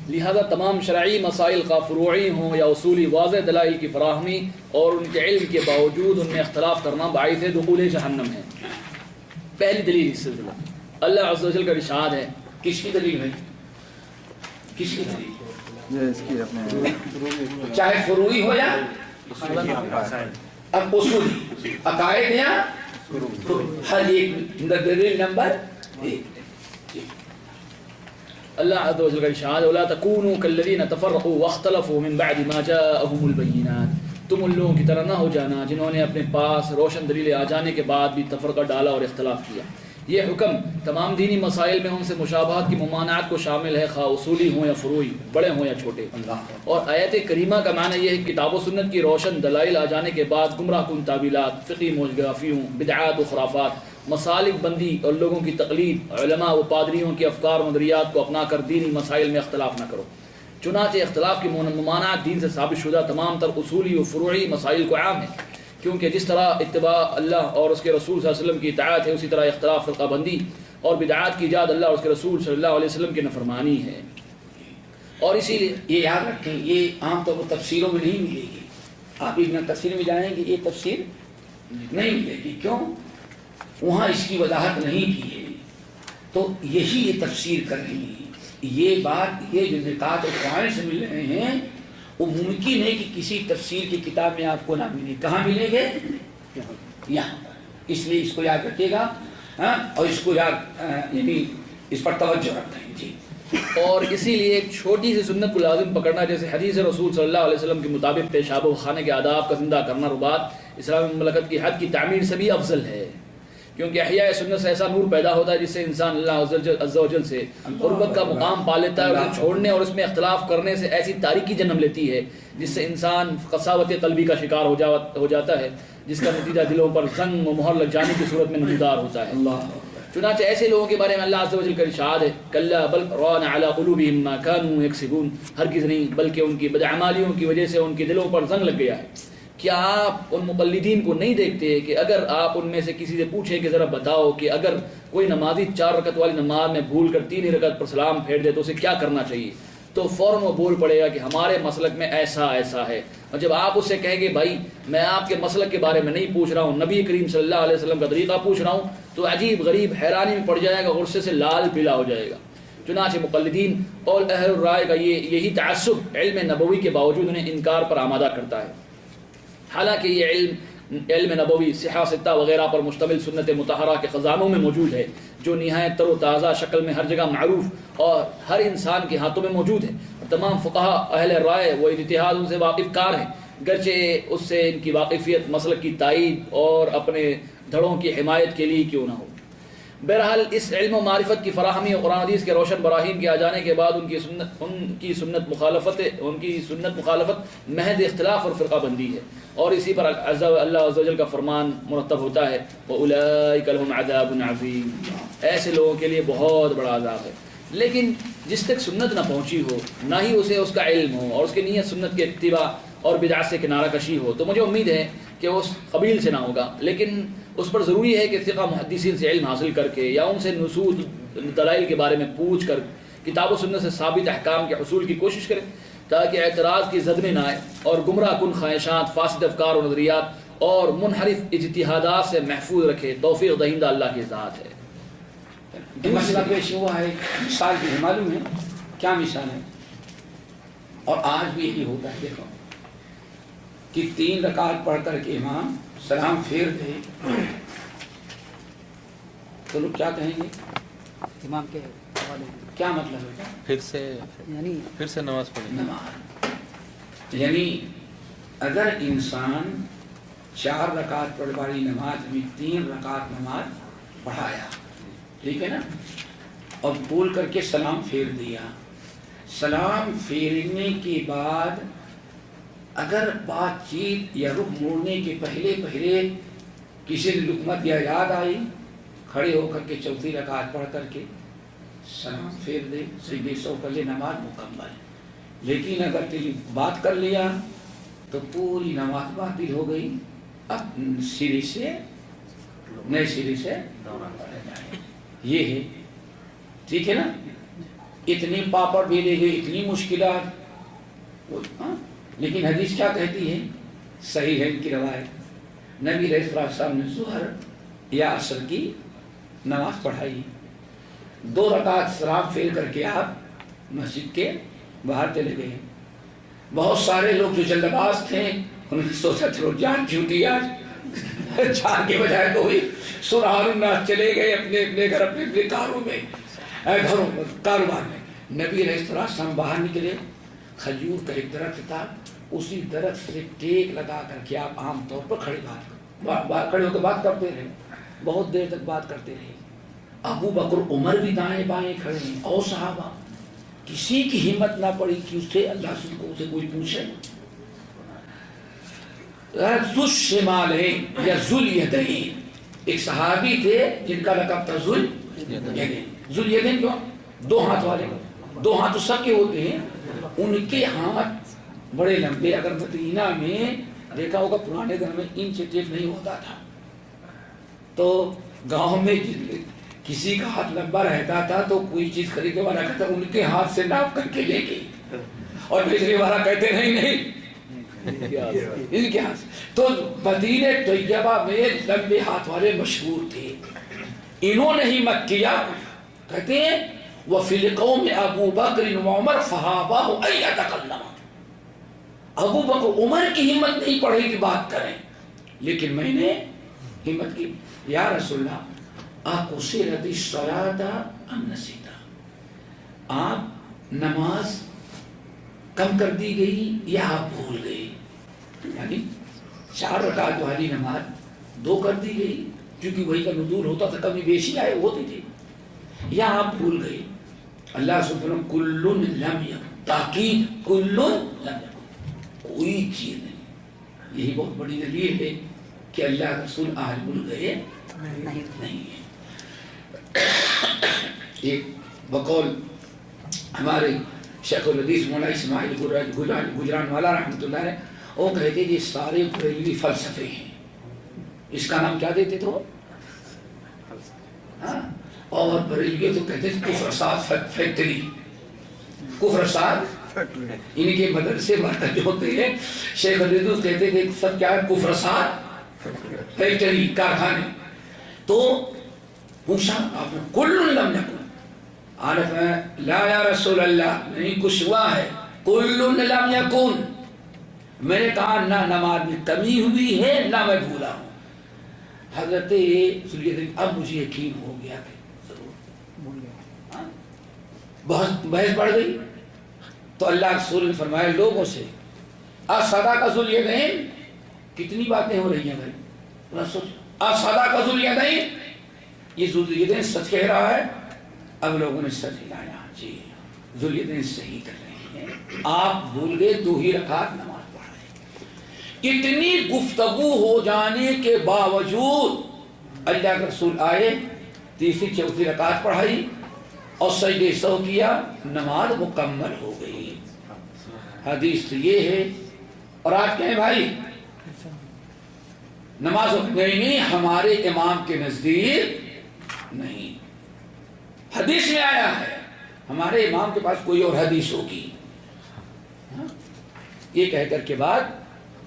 لہذا تمام شرعی مسائل کا فروعی ہوں یا اصولی واضح دلائل کی فراہمی اور ان کے علم کے باوجود ان میں اختلاف کرنا باعث دخول جہنم ہے۔ پہلی دلیل اس سلسلہ اللہ عز و جل کا ارشاد ہے۔ کس کی دلیل ہے؟ کس کی دلیل؟ یہ اس کی اپنے چاہے فروعی ہو یا اب اصولی، عقائد یا ہر ایک دلیل نمبر 1۔ اللہ عز و جل کا ارشاد ہے وَلَا تَكُونُوا كَالَّذِينَ تَفَرَّقُوا وَاخْتَلَفُوا مِن بَعْدِ مَا جَاءَهُمُ الْبَيِّنَاتُ، تم ان لوگوں کی طرح نہ ہو جانا جنہوں نے اپنے پاس روشن دلیلیں آ جانے کے بعد بھی تفرقہ ڈالا اور اختلاف کیا۔ یہ حکم تمام دینی مسائل میں ان سے مشابہت کی ممانعت کو شامل ہے، خواہ اصولی ہوں یا فروعی، بڑے ہوں یا چھوٹے۔ اور آیت کریمہ کا معنی یہ ہے کہ کتاب و سنت کی روشن دلائل آ جانے کے بعد گمراہ کن تعویلات، فقہی موجگرافیوں، بدعات و خرافات، مسالک بندی اور لوگوں کی تقلید، علماء و پادریوں کے افکار و نظریات کو اپنا کر دینی مسائل میں اختلاف نہ کرو۔ چنانچہ اختلاف کی ممانعت دین سے ثابت شدہ تمام تر اصولی و فروعی مسائل کو عام ہے، کیونکہ جس طرح اتباع اللہ اور اس کے رسول صلی اللہ علیہ وسلم کی اطاعت ہے، اسی طرح اختلاف فرقہ بندی اور بدعات کی ایجاد اللہ اور اس کے رسول صلی اللہ علیہ وسلم کی نافرمانی ہے۔ اور اسی لیے یہ یاد رکھیں، یہ عام طور پر تفسیروں میں نہیں ملے گی۔ آپ ابن تفسیر میں جانیں گے یہ تفسیر نہیں ملے گی۔ کیوں؟ وہاں اس کی وضاحت نہیں کی ہے، تو یہی یہ تفسیر کر رہی ہے یہ بات، یہ جو نکات اور قرآن سے مل رہے ہیں وہ ممکن ہے کہ کسی تفسیر کی کتاب میں آپ کو نہ ملے. کہاں ملیں گے؟ یہاں پر. اس لیے اس کو یاد رکھیے گا اور اس کو یاد یعنی اس پر توجہ رکھیں. جی. اور اسی لیے ایک چھوٹی سی سنت کو لازم پکڑنا، جیسے حدیث رسول صلی اللہ علیہ وسلم کے مطابق پیشاب و خانے کے آداب کا زندہ کرنا رباط اسلامی مملکت کی حد کی تعمیر سے بھی افضل ہے، کیونکہ احیاء سنت سے ایسا نور پیدا ہوتا ہے جس سے انسان اللہ عز و جل سے قربت کا مقام پا لیتا ہے، اور اسے چھوڑنے اور اس میں اختلاف کرنے سے ایسی تاریکی جنم لیتی ہے جس سے انسان قساوت قلبی کا شکار ہو جاتا ہے، جس کا نتیجہ دلوں پر زنگ و مہر لگ جانے کی صورت میں نمودار ہوتا ہے. چنانچہ ایسے لوگوں کے بارے میں اللہ عز و جل کا ارشاد ہے کلا بل ران علی قلوبہم ما كانوا یکسبون، ہرگز نہیں بلکہ ان کی بدعمالیوں کی وجہ سے ان کے دلوں پر زنگ لگ گیا ہے. کیا آپ ان مقلدین کو نہیں دیکھتے کہ اگر آپ ان میں سے کسی سے پوچھیں کہ ذرا بتاؤ کہ اگر کوئی نمازی 4 رکعت والی نماز میں بھول کر 3 رکعت پر سلام پھیر دے تو اسے کیا کرنا چاہیے؟ تو فوراً وہ بول پڑے گا کہ ہمارے مسلک میں ایسا ایسا ہے. اور جب آپ اس سے کہیں گے بھائی میں آپ کے مسلک کے بارے میں نہیں پوچھ رہا ہوں، نبی کریم صلی اللہ علیہ وسلم کا طریقہ پوچھ رہا ہوں، تو عجیب غریب حیرانی میں پڑ جائے گا، غصے سے لال پیلا ہو جائے گا. چنانچہ مقلدین اور اہل الرائے کا یہی تعصب علم نبوی کے باوجود انہیں انکار پر آمادہ کرتا ہے. حالانکہ یہ علم نبوی صحہ ستہ وغیرہ پر مشتمل سنت مطہرہ کے خزانوں میں موجود ہے، جو نہایت تر و تازہ شکل میں ہر جگہ معروف اور ہر انسان کے ہاتھوں میں موجود ہے. تمام فقہا اہل رائے و اجتہاد ان سے واقف کار ہیں، گرچہ اس سے ان کی واقفیت مسلک کی تائید اور اپنے دھڑوں کی حمایت کے لیے کیوں نہ ہو. بہرحال اس علم و معرفت کی فراہمی اور قرآن حدیث کے روشن براہین کے آ جانے کے بعد ان کی سنت مخالفت محض اختلاف اور فرقہ بندی ہے، اور اسی پر اللہ عز و جل کا فرمان مرتب ہوتا ہے وَأُولَئِكَ لَهُمْ عَذَابٌ عَظِيمٌ، ایسے لوگوں کے لیے بہت بڑا عذاب ہے. لیکن جس تک سنت نہ پہنچی ہو، نہ ہی اسے اس کا علم ہو اور اس کی نیت سنت کے اتباع اور بدعت سے کنارہ کشی ہو، تو مجھے امید ہے کہ وہ اس قبیل سے نہ ہوگا. لیکن اس پر ضروری ہے کہ ثقہ محدثین سے علم حاصل کر کے یا ان سے نصوص دلائل کے بارے میں پوچھ کر کتاب و سنت سے ثابت احکام کے حصول کی کوشش کرے، تاکہ اعتراض کی زد میں نہ آئے اور گمراہ کن خواہشات، فاسد افکار و نظریات اور منحرف اجتہادات سے محفوظ رکھے. توفیق دہندہ اللہ کی ذات ہے. مسئلہ پیش ہوا ہے، مثال کی معلوم ہے کیا مثال ہے، اور آج بھی یہی ہوتا ہے. دیکھو کہ 3 رکعت پڑھ کر کے امام سلام پھیر دے تو لوگ کیا کہیں گے؟ امام کے کیا مطلب ہے؟ پھر سے نماز پڑھیں. نماز یعنی اگر انسان 4 رکعت پڑھ والی نماز میں 3 رکعت نماز پڑھایا، ٹھیک ہے نا، اور بول کر کے سلام پھیر دیا، سلام پھیرنے کے بعد اگر بات چیت یا رخ موڑنے کے پہلے کسی نے لقمت یا یاد آئی، کھڑے ہو کر کے 4 رکعت پڑھ کر کے سلام پھیر دے، سجدے سو کر لے، نماز مکمل. لیکن اگر تیری بات کر لیا تو پوری نماز باطل ہو گئی. اب سرے سے نئے سرے سے یہ ہے، ٹھیک ہے نا. اتنی پاپڑ بھی لے گئی، اتنی مشکلات، لیکن حدیث کیا کہتی ہے؟ صحیح ہے ان کی روایت، نبی علیہ السلام نے ظہر یا عصر کی نماز پڑھائی، 2 رکعت سلام پھیر کر کے آپ مسجد کے باہر چلے گئے. بہت سارے لوگ جو جلد باز تھے انہوں نے سوچا چلو جان چھوٹی آج، جان کے بجائے تو ہوئی سرحان الناس چلے گئے اپنے اپنے گھر، اپنے اپنے کاروں میں، گھروں کاروبار میں. نبی علیہ السلام باہر نکلے، کھجور کا ایک درخت تھا، اسی درخت سے ٹیک لگا کر کے آپ عام طور پر کھڑے ہو کے بات کرتے رہے، بہت دیر تک بات کرتے رہے. ابو بکر عمر بھی دائیں بائیں کھڑے ہیں، اور صحابہ، کسی کی ہمت نہ پڑی کہ اس سے اللہ سے کوئی پوچھے. ذو الشمالین یا ذو الیدین، ایک صحابی تھے جن کا لقب تھا ذو الیدین. ذو الیدین کیوں؟ 2 ہاتھ والے، 2 ہاتھ تو سب کے ہوتے ہیں، ان کے ہاتھ بڑے لمبے. اگر مدینہ میں دیکھا ہوگا پرانے گھر میں انچ ٹیپ نہیں ہوتا تھا، تو گاؤں میں کسی کا ہاتھ لمبا رہتا تھا تو کوئی چیز خریدنے والا کہتا ان کے ہاتھ سے ناپ کر کے لے کے، اور بیچنے والا کہتے نہیں ان کے ہاتھ. تو مدینہ طیبہ میں لمبے ہاتھ والے مشہور تھے. انہوں نے ہی مت کیا، کہتے ہیں وفی القوم ابو بکر و عمر فہابہ ان یتکلما، ابو بکر عمر کی ہمت نہیں پڑی کہ بات کریں، لیکن میں نے ہمت کی، یا رسول اللہ اقصرت الصلاۃ ام نسیت، آپ نماز کم کر دی گئی یا آپ بھول گئی، یعنی 4 رکعت والی نماز 2 کر دی گئی کیونکہ وہی کا نزول ہوتا تھا، کمی بیشی آئے ہوتی تھی، یا آپ بھول گئی۔ اللہ سبحانہ کل لم یکن، تاکید کل لم یکن، کوئی چیز نہیں۔ یہی بہت بڑی دلیل ہے کہ اللہ کا رسول آج بھول گئے نہیں ہے۔ ایک بقول ہمارے شیخ الحدیث مولانا اسماعیل گجران والا رحمۃ اللہ علیہ، وہ کہتے کہ سارے بریلوی فلسفے ہیں، اس کا نام کیا دیتے تو، اور بریلوی تو کہتے ہیں کفر ساز فیکٹری، کفر ساز ان کے مدرسے مرکز جو ہوتے ہیں، شیخ الحدیث کہتے کہ سب کیا ہے، کفر ساز فیکٹری، کارخانے۔ تو پوچھا آپ نے کل لم یکن، عارف ہے لا یا رسول اللہ نہیں کچھ ہوا ہے، کل لم یکن، میں نے کہا نہ نماز میں کمی ہوئی ہے نہ میں بھولا ہوں۔ حضرت اب مجھے یقین ہو گیا کہ بہت بحث بڑھ گئی، تو اللہ کے رسول نے فرمایا لوگوں سے اصدق ذوالیدین، کتنی باتیں ہو رہی ہیں بھائی، اصدق ذوالیدین، یہ ذوالیدین سچ کہہ رہا ہے، اب لوگوں نے سچ ہلایا، جی ذوالیدین صحیح کر رہے ہیں، آپ بھول گئے 2 ہی رکعت نماز پڑھ رہے۔ اتنی گفتگو ہو جانے کے باوجود اللہ کے رسول آئے، 3ری 4تھی رکعت پڑھائی اور سجدے سہو کیا، نماز مکمل ہو گئی۔ حدیث تو یہ ہے، اور آج کہیں بھائی نماز نہیں، ہمارے امام کے نزدیک نہیں، حدیث میں آیا ہے، ہمارے امام کے پاس کوئی اور حدیث ہوگی، یہ کہہ کر کے بعد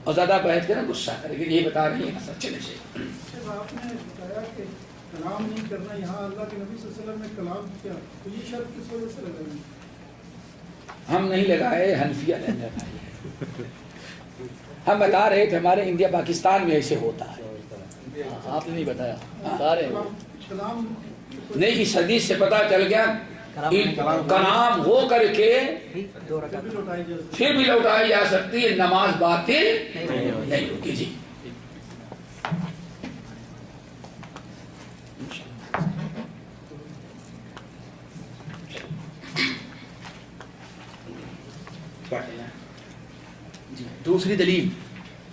اور زیادہ بحث کرنا غصہ کرے گی، یہ بتا رہی ہیں چلے سے۔ آپ نے بتایا کہ کلام نہیں کرنا، یہاں اللہ کے نبی صلی اللہ علیہ وسلم نے کلام کیا، تو یہ شرط کس وجہ سے لگائی؟ ہم نہیں لگائے، حنفیہ نے لگائی، ہم بتا رہے تھے ہمارے انڈیا پاکستان میں ایسے ہوتا ہے، آپ نے نہیں بتایا، بتا رہے ہیں۔ کلام نہیں، اس حدیث سے پتا چل گیا کلام ہو کر کے پھر بھی لوٹائی جا سکتی ہے، نماز باطل نہیں ہوگی۔ جی دوسری دلیل،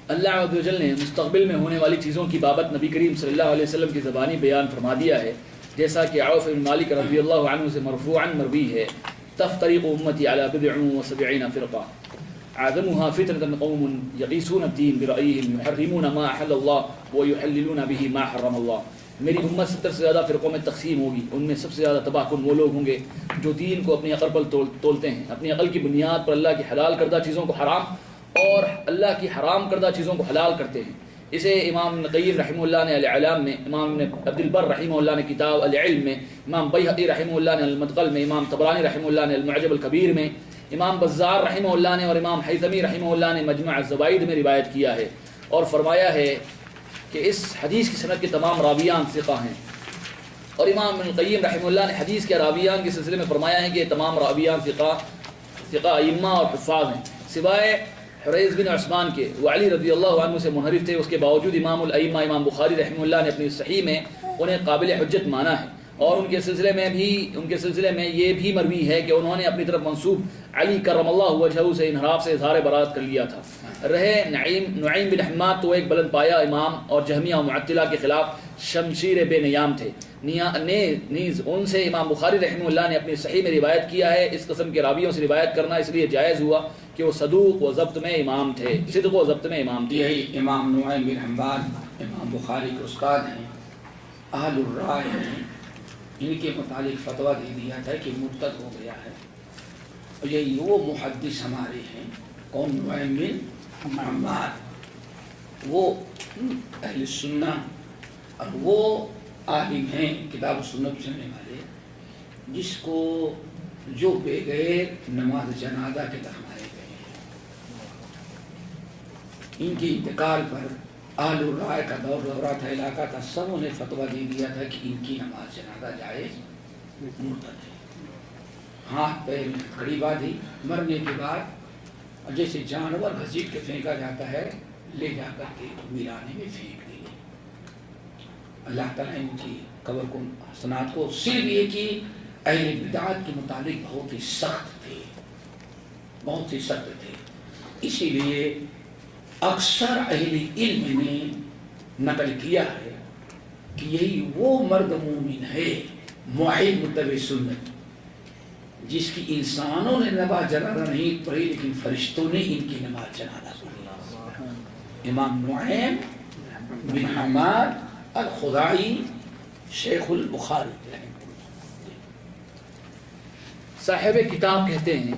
اللہ عز و جل نے مستقبل میں ہونے والی چیزوں کی بابت نبی کریم صلی اللہ علیہ وسلم کی زبانی بیان فرما دیا ہے، جیسا کہ عوف بن مالک رضی اللہ عنہ سے مرفوعا مروی ہے، تفترق امتی علی 70 فرقہ اعظمها فتنة قوم يقيسون الدين برأيهم يحرمون ما أحل الله ويحللون به ما حرم الله۔ میری امت 70 سے زیادہ فرقوں میں تقسیم ہوگی، ان میں سب سے زیادہ تباہ کن وہ لوگ ہوں گے جو دین کو اپنی عقل پر تولتے ہیں، اپنی عقل کی بنیاد پر اللہ کی حلال کردہ چیزوں کو حرام اور اللہ کی حرام کردہ چیزوں کو حلال کرتے ہیں۔ اسے امام ابن قیم رحمہ اللہ نے الاعلام میں، امام عبد البر رحمہ اللہ نے کتاب العلم میں، امام بیہقی رحمہ اللہ نے المدخل میں، امام طبرانی رحمہ اللہ نے المعجم الکبیر میں، امام بزار رحمہ اللہ نے اور امام حیثمی رحمہ اللہ نے مجمع الزوائد میں روایت کیا ہے، اور فرمایا ہے کہ اس حدیث کی سند کے تمام راویان ثقہ ہیں، اور امام ابن القیم رحمہ اللہ نے حدیث کے راویان کے سلسلے میں فرمایا ہے کہ تمام راویان ثقہ ائمہ اور حفاظ ہیں، سوائے حریث بن عثمان کے، وہ علی رضی اللہ عنہ سے منحرف تھے، اس کے باوجود امام الائمہ امام بخاری رحمہ اللہ نے اپنی صحیح میں انہیں قابل حجت مانا ہے، اور ان کے سلسلے میں یہ بھی مروی ہے کہ انہوں نے اپنی طرف منسوب علی کرم اللہ وجہہ سے انحراف سے اظہار برات کر لیا تھا۔ رہے نعیم بن حماد تو ایک بلند پایا امام اور جہمیہ و معطلہ کے خلاف شمشیر بے نیام تھے، نیز ان سے امام بخاری رحمہ اللہ نے اپنی صحیح میں روایت کیا ہے۔ اس قسم کے راویوں سے روایت کرنا اس لیے جائز ہوا کہ وہ صدوق و ضبط میں امام تھے، صدق و ضبط میں امام تھے۔ یہی امام نعیم بن حماد امام بخاری کے استاد ہیں، اہل الرائے ہیں، ان کے متعلق فتویٰ دے دیا تھا کہ مرتد ہو گیا ہے، اور یہی وہ محدث ہمارے ہیں، کون؟ نعیم بن حماد، وہ اہل سنہ اور وہ عالم ہیں، کتاب و سنت چلنے والے، جس کو جو بغیر نماز جنازہ کے دفنائے گئے ہیں، ان کے انتقال پر اہل الرائے کا دورہ تھا، علاقہ تھا، سبوں نے فتویٰ دے دیا تھا کہ ان کی نماز جنازہ جائز مرتد ہے۔ ہاتھ پیر میں کھڑی باندھی، مرنے کے بعد جیسے جانور گھسیٹ کے پھینکا جاتا ہے، لے جا کر کے ویرانے میں پھینک دی گئی۔ اللہ تعالیٰ ان کی قبر کو، حسنات کو، صرف یہ کہ اہل بدعات کے متعلق بہت ہی سخت تھے، بہت ہی سخت تھے، اسی لیے اکثر اہل علم نے نقل کیا ہے کہ یہی وہ مرد مومن ہے موحد متبع سنت جس کی انسانوں نے نماز جنازہ نہیں پڑھی لیکن فرشتوں نے ان کی نماز جنازہ پڑھی۔ امام نعیم بن حماد الخزاعی شیخ البخاری صاحب کتاب کہتے ہیں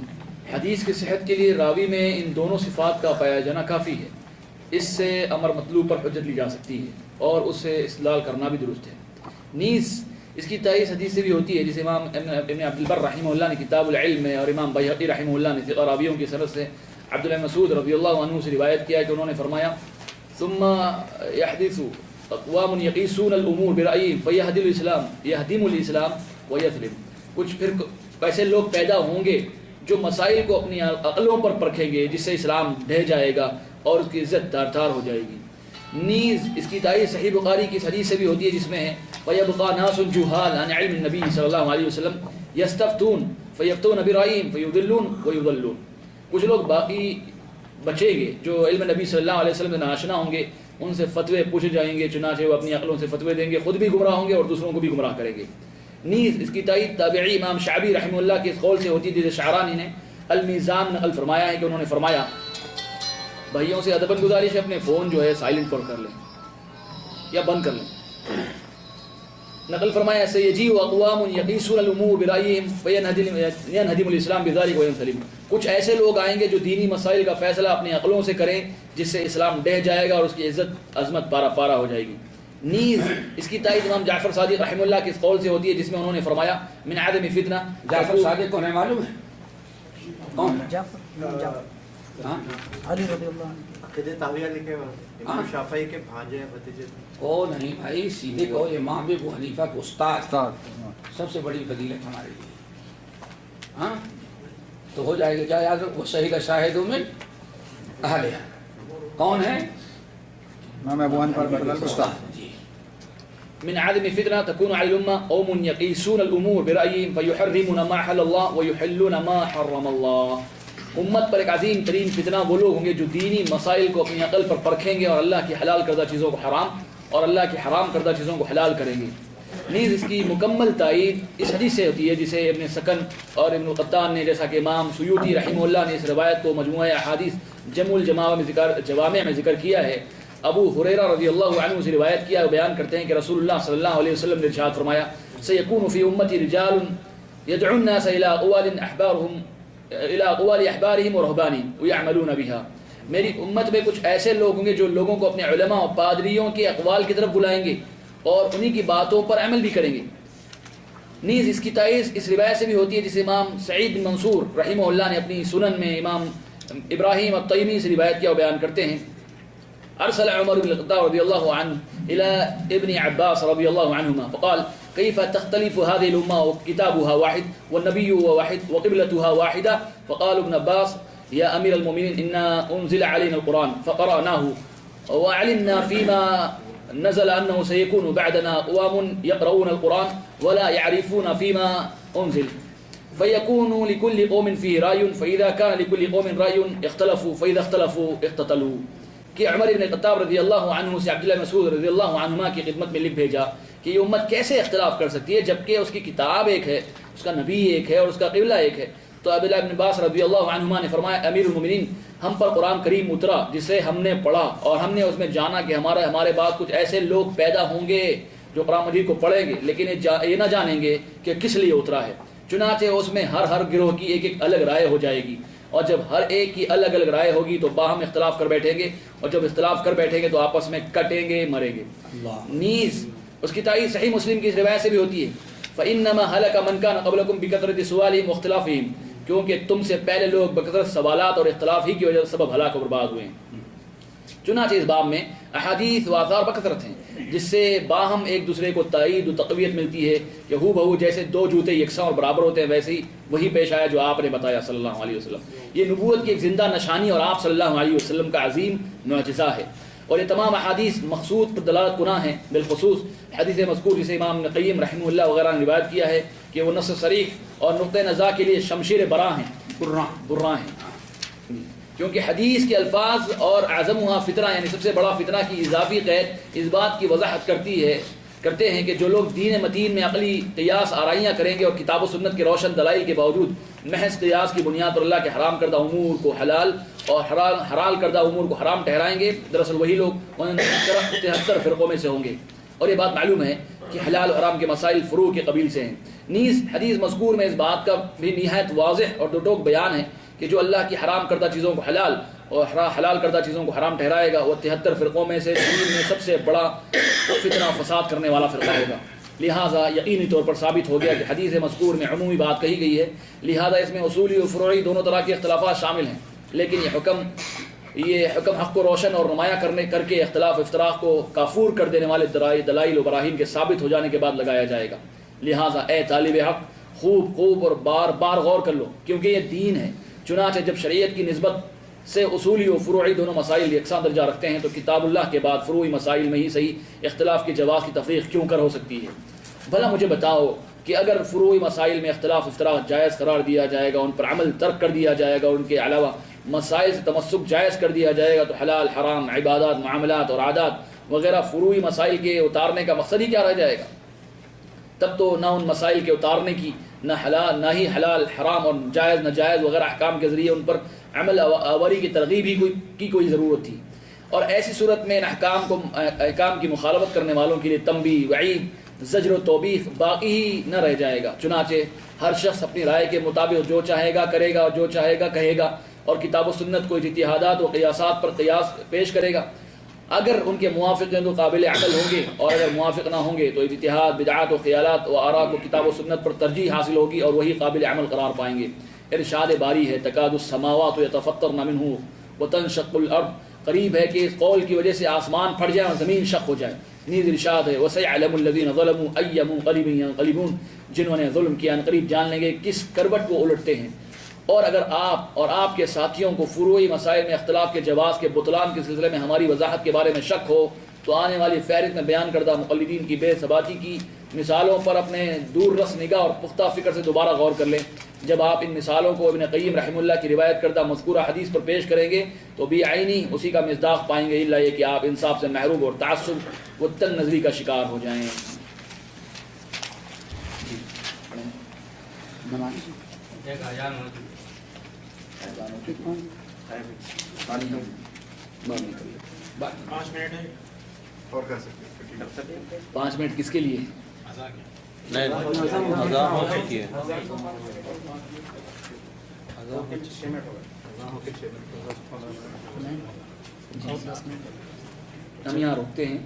حدیث کی صحت کے لیے راوی میں ان دونوں صفات کا پایا جانا کافی ہے، اس سے امر مطلوب پر حجت لی جا سکتی ہے اور اسے استدلال کرنا بھی درست ہے۔ نیز اس کی تائید حدیث سے بھی ہوتی ہے، جسے امام ابن عبد البر رحمہ اللہ نے کتاب العلم میں اور امام بیہقی رحمہ اللہ نے ثقہ راویوں کی سند سے عبداللہ مسعود رضی اللہ عنہ سے روایت کیا ہے کہ انہوں نے فرمایا ثم يحدث اقوام يقيسون الامور برأيهم فيهدم الاسلام ويثلم، کچھ پھر ایسے لوگ پیدا ہوں گے جو مسائل کو اپنی عقلوں پر پرکھیں گے جس سے اسلام ڈھہ جائے گا اور اس کی عزت تار تار ہو جائے گی۔ نیز اس کی تائید صحیح بخاری کی حدیث سے بھی ہوتی ہے جس میں ہے وَيَبْقَى نَاسٌ جُهَالٌ عَنْ عِلْمِ النَّبِيِّ صلی اللہ علیہ وسلم يَسْتَفْتُونَ فَيَفْتُونَ بِرَأْيِهِمْ فَيُضِلُّونَ وَيُضَلُّونَ، کچھ لوگ باقی بچیں گے جو علم نبی صلی اللہ علیہ وسلم سے ناشنا ہوں گے، ان سے فتوے پوچھے جائیں گے، چنانچہ وہ اپنی عقلوں سے فتوے دیں گے، خود بھی گمراہ ہوں گے اور دوسروں کو بھی گمراہ کریں گے۔ نیز اس کی تائید تابعی امام شعبی رحمہ اللہ کے اس قول سے ہوتی ہے جسے شعرانی نے المیزان نقل فرمایا ہے کہ انہوں نے فرمایا بھائیوں سے ادباً گزارش ہے اپنے فون جو ہے سائلنٹ پر کر لیں یا بند کر لیں۔ نقل فرمایا سیجیء اقوام یقیسون الامور برأیہم فینہدم الاسلام بذلک وینسلم، کچھ ایسے لوگ آئیں گے جو دینی مسائل کا فیصلہ اپنی عقلوں سے کریں جس سے اسلام ڈہ جائے گا اور اس کی عزت عظمت پارا پارا ہو جائے گی۔ نیز اس کی تائید امام جعفر صادق رحمہ اللہ کے اس قول سے ہوتی ہے جس میں انہوں نے فرمایا من عدم فتنہ، جعفر صادق کون ہے معلوم ہے؟ کون؟ ہاں علی رضی اللہ عنہ عقیدہ تحویہ لکھے امام شافعی کے بھانجے ہیں، بھتیجے۔ او نہیں بھائی، سیدھے کہو امام ابو حنیفہ کو استاد سب سے بڑی فضیلت ہمارے لیے، ہاں تو ہو جائے گا کیا یاد رکھو، وہ شہید شاہد من اہلہا، کون ہے؟ امام ابو حنیفہ استاد جی۔ من عدم فتنہ تكون على الامة قوم يقيسون الامور برأيهم فيحرمون ما حل الله ويحلون ما حرم الله، امت پر ایک عظیم ترین فتنہ وہ لوگ ہوں گے جو دینی مسائل کو اپنی عقل پر پرکھیں گے اور اللہ کی حلال کردہ چیزوں کو حرام اور اللہ کی حرام کردہ چیزوں کو حلال کریں گے۔ نیز اس کی مکمل تائید اس حدیث سے ہوتی ہے جسے ابن سکن اور ابن القطان نے، جیسا کہ امام سیوطی رحمہ اللہ نے اس روایت کو مجموعہ احادیث جمع الجوامع میں ذکر کیا ہے۔ ابو ہریرہ رضی اللہ عنہ سے روایت کیا، بیان کرتے ہیں کہ رسول اللہ صلی اللہ علیہ وسلم نے ارشاد فرمایا سیکون فی امتی رجال یدعون الناس الی اقوال احبارہم ورہبانہم ویعملون بها، میری امت میں کچھ ایسے لوگ ہوں گے جو لوگوں کو اپنے علماء اور پادریوں کے اقوال کی طرف بلائیں گے اور انہی کی باتوں پر عمل بھی کریں گے۔ نیز اس کی تائید اس روایت سے بھی ہوتی ہے جسے امام سعید بن منصور رحمہ اللہ نے اپنی سنن میں امام ابراہیم الطیمی سے روایت کیا اور بیان کرتے ہیں ارسل عمر بن الخطاب رضی اللہ عنہ الى ابن عباس رضی اللہ عنہما فقال كيف تختلف هذه الامه وكتابها واحد والنبي واحد وقبلتها واحده، فقال ابن عباس يا امير المؤمنين انا انزل علينا القران فقرأناه وعلمنا فيما نزل انه سيكون بعدنا اقوام يقرؤون القران ولا يعرفون فيما انزل فيكون لكل قوم فيه راي فاذا كان لكل قوم راي اختلفوا فاذا اختلفوا اقتتلوا، کہ عمر بن الخطاب رضی اللہ عنہ سے عبداللہ مسعود رضی اللہ عنہما کی خدمت میں لکھ بھیجا کہ یہ امت کیسے اختلاف کر سکتی ہے جبکہ اس کی کتاب ایک ہے، اس کا نبی ایک ہے اور اس کا قبلہ ایک ہے۔ تو عبداللہ بن عباس رضی اللہ عنہما نے فرمایا امیر المومنین، ہم پر قرآن کریم اترا جسے ہم نے پڑھا اور ہم نے اس میں جانا کہ ہمارے بعد کچھ ایسے لوگ پیدا ہوں گے جو قرآن مجید کو پڑھیں گے لیکن یہ نہ جانیں گے کہ کس لیے اترا ہے، چنانچہ اس میں ہر گروہ کی ایک الگ رائے ہو جائے گی اور جب ہر ایک کی الگ الگ رائے ہوگی تو باہم اختلاف کر بیٹھیں گے اور جب اختلاف کر بیٹھیں گے تو آپس میں کٹیں گے، مریں گے۔ نیز اس کی تائید صحیح مسلم کی اس روایت سے بھی ہوتی ہے فإنما هلك من كان قبلكم بكثرة سؤالهم واختلافهم، کیونکہ تم سے پہلے لوگ بکثرت سوالات اور اختلاف ہی کی وجہ سے سبب ہلاک و برباد ہوئے ہیں۔ چنانچہ اس باب میں احادیث و آثار بکثرت ہیں جس سے باہم ایک دوسرے کو تائید و تقویت ملتی ہے کہ ہو بہو جیسے دو جوتے یکساں اور برابر ہوتے ہیں ویسے ہی وہی پیش آیا جو آپ نے بتایا صلی اللہ علیہ وسلم۔ یہ نبوت کی ایک زندہ نشانی اور آپ صلی اللہ علیہ وسلم کا عظیم معجزہ ہے، اور یہ تمام احادیث مقصود پر دلالت کناں ہیں، بالخصوص حدیث مذکور جسے امام ابن قیم رحمہ اللہ وغیرہ نے روایت کیا ہے کہ وہ نص صریح اور نقطۂ نزاع کے لیے شمشیر براں ہیں، براں ہیں، کیونکہ حدیث کے الفاظ اور اعظمها فتنہ یعنی سب سے بڑا فتنہ کی اضافی قید اس بات کی وضاحت کرتے ہیں کہ جو لوگ دین متین میں عقلی قیاس آرائیاں کریں گے اور کتاب و سنت کے روشن دلائل کے باوجود محض قیاس کی بنیاد پر اللہ کے حرام کردہ امور کو حلال اور حلال کردہ امور کو حرام ٹھہرائیں گے، دراصل وہی لوگ ان 73 فرقوں میں سے ہوں گے، اور یہ بات معلوم ہے کہ حلال و حرام کے مسائل فروع کے قبیل سے ہیں۔ نیز حدیث مذکور میں اس بات کا بھی نہایت واضح اور دو ٹوک بیان ہے کہ جو اللہ کی حرام کردہ چیزوں کو حلال اور حلال کردہ چیزوں کو حرام ٹھہرائے گا وہ 73 فرقوں میں سے دین میں سب سے بڑا فتنہ فساد کرنے والا فرقہ ہوگا۔ لہٰذا یقینی طور پر ثابت ہو گیا کہ حدیث مذکور میں عمومی بات کہی گئی ہے، لہٰذا اس میں اصولی و فروعی دونوں طرح کے اختلافات شامل ہیں، لیکن یہ حکم حق کو روشن اور نمایاں کر کے اختلاف افتراق کو کافور کر دینے والے دلائل و براہین کے ثابت ہو جانے کے بعد لگایا جائے گا۔ لہٰذا اے طالب حق خوب اور بار بار غور کر لو، کیونکہ یہ دین ہے۔ چنانچہ جب شریعت کی نسبت سے اصولی و فروعی دونوں مسائل یکساں درجہ رکھتے ہیں تو کتاب اللہ کے بعد فروعی مسائل میں ہی صحیح اختلاف کے جواز کی تفریق کیوں کر ہو سکتی ہے؟ بھلا مجھے بتاؤ کہ اگر فروعی مسائل میں اختلاف افتراق جائز قرار دیا جائے گا، ان پر عمل ترک کر دیا جائے گا، اور ان کے علاوہ مسائل سے تمسک جائز کر دیا جائے گا، تو حلال حرام عبادات معاملات اور عادات وغیرہ فروعی مسائل کے اتارنے کا مقصد ہی کیا رہ جائے گا؟ تب تو نہ ان مسائل کے اتارنے کی نہ ہی حلال حرام اور جائز ناجائز وغیرہ احکام کے ذریعے ان پر عمل آوری کی ترغیب ہی کوئی ضرورت تھی، اور ایسی صورت میں ان احکام کی مخالفت کرنے والوں کے لیے تنبیہ وعید زجر و توبیخ باقی ہی نہ رہ جائے گا۔ چنانچہ ہر شخص اپنی رائے کے مطابق جو چاہے گا کرے گا اور جو چاہے گا کہے گا، اور کتاب و سنت کو اجتہادات و قیاسات پر قیاس پیش کرے گا۔ اگر ان کے موافق ہیں تو قابل عمل ہوں گے، اور اگر موافق نہ ہوں گے تو اجتہاد بدعات و خیالات و آراء کو کتاب و سنت پر ترجیح حاصل ہوگی اور وہی قابل عمل قرار پائیں گے۔ ارشاد باری ہے تکاد السماوات یتفطرن منہ وتنشق الارض، قریب ہے کہ اس قول کی وجہ سے آسمان پھٹ جائے اور زمین شق ہو جائے۔ نیز ارشاد ہے وسيعلم الذين ظلموا اي منقلب ينقلبون، جنہوں نے ظلم کیا قریب جان لیں گے کس کروٹ کو الٹتے ہیں۔ اور اگر آپ اور آپ کے ساتھیوں کو فروعی مسائل میں اختلاف کے جواز کے بطلان کے سلسلے میں ہماری وضاحت کے بارے میں شک ہو تو آنے والی فہرست میں بیان کردہ مقلدین کی بے ثباتی کی مثالوں پر اپنے دور رس نگاہ اور پختہ فکر سے دوبارہ غور کر لیں۔ جب آپ ان مثالوں کو ابن قیم رحمہ اللہ کی روایت کردہ مذکورہ حدیث پر پیش کریں گے تو بھی عینی اسی کا مصداق پائیں گے، الا یہ کہ آپ انصاف سے محروم اور تعصب و تنگ نظری کا شکار ہو جائیں۔ اور کر سکتے ہیں 5 منٹ کس کے لیے؟ نہیں اذان ہو چکی ہے۔ ہم یہاں رکتے ہیں۔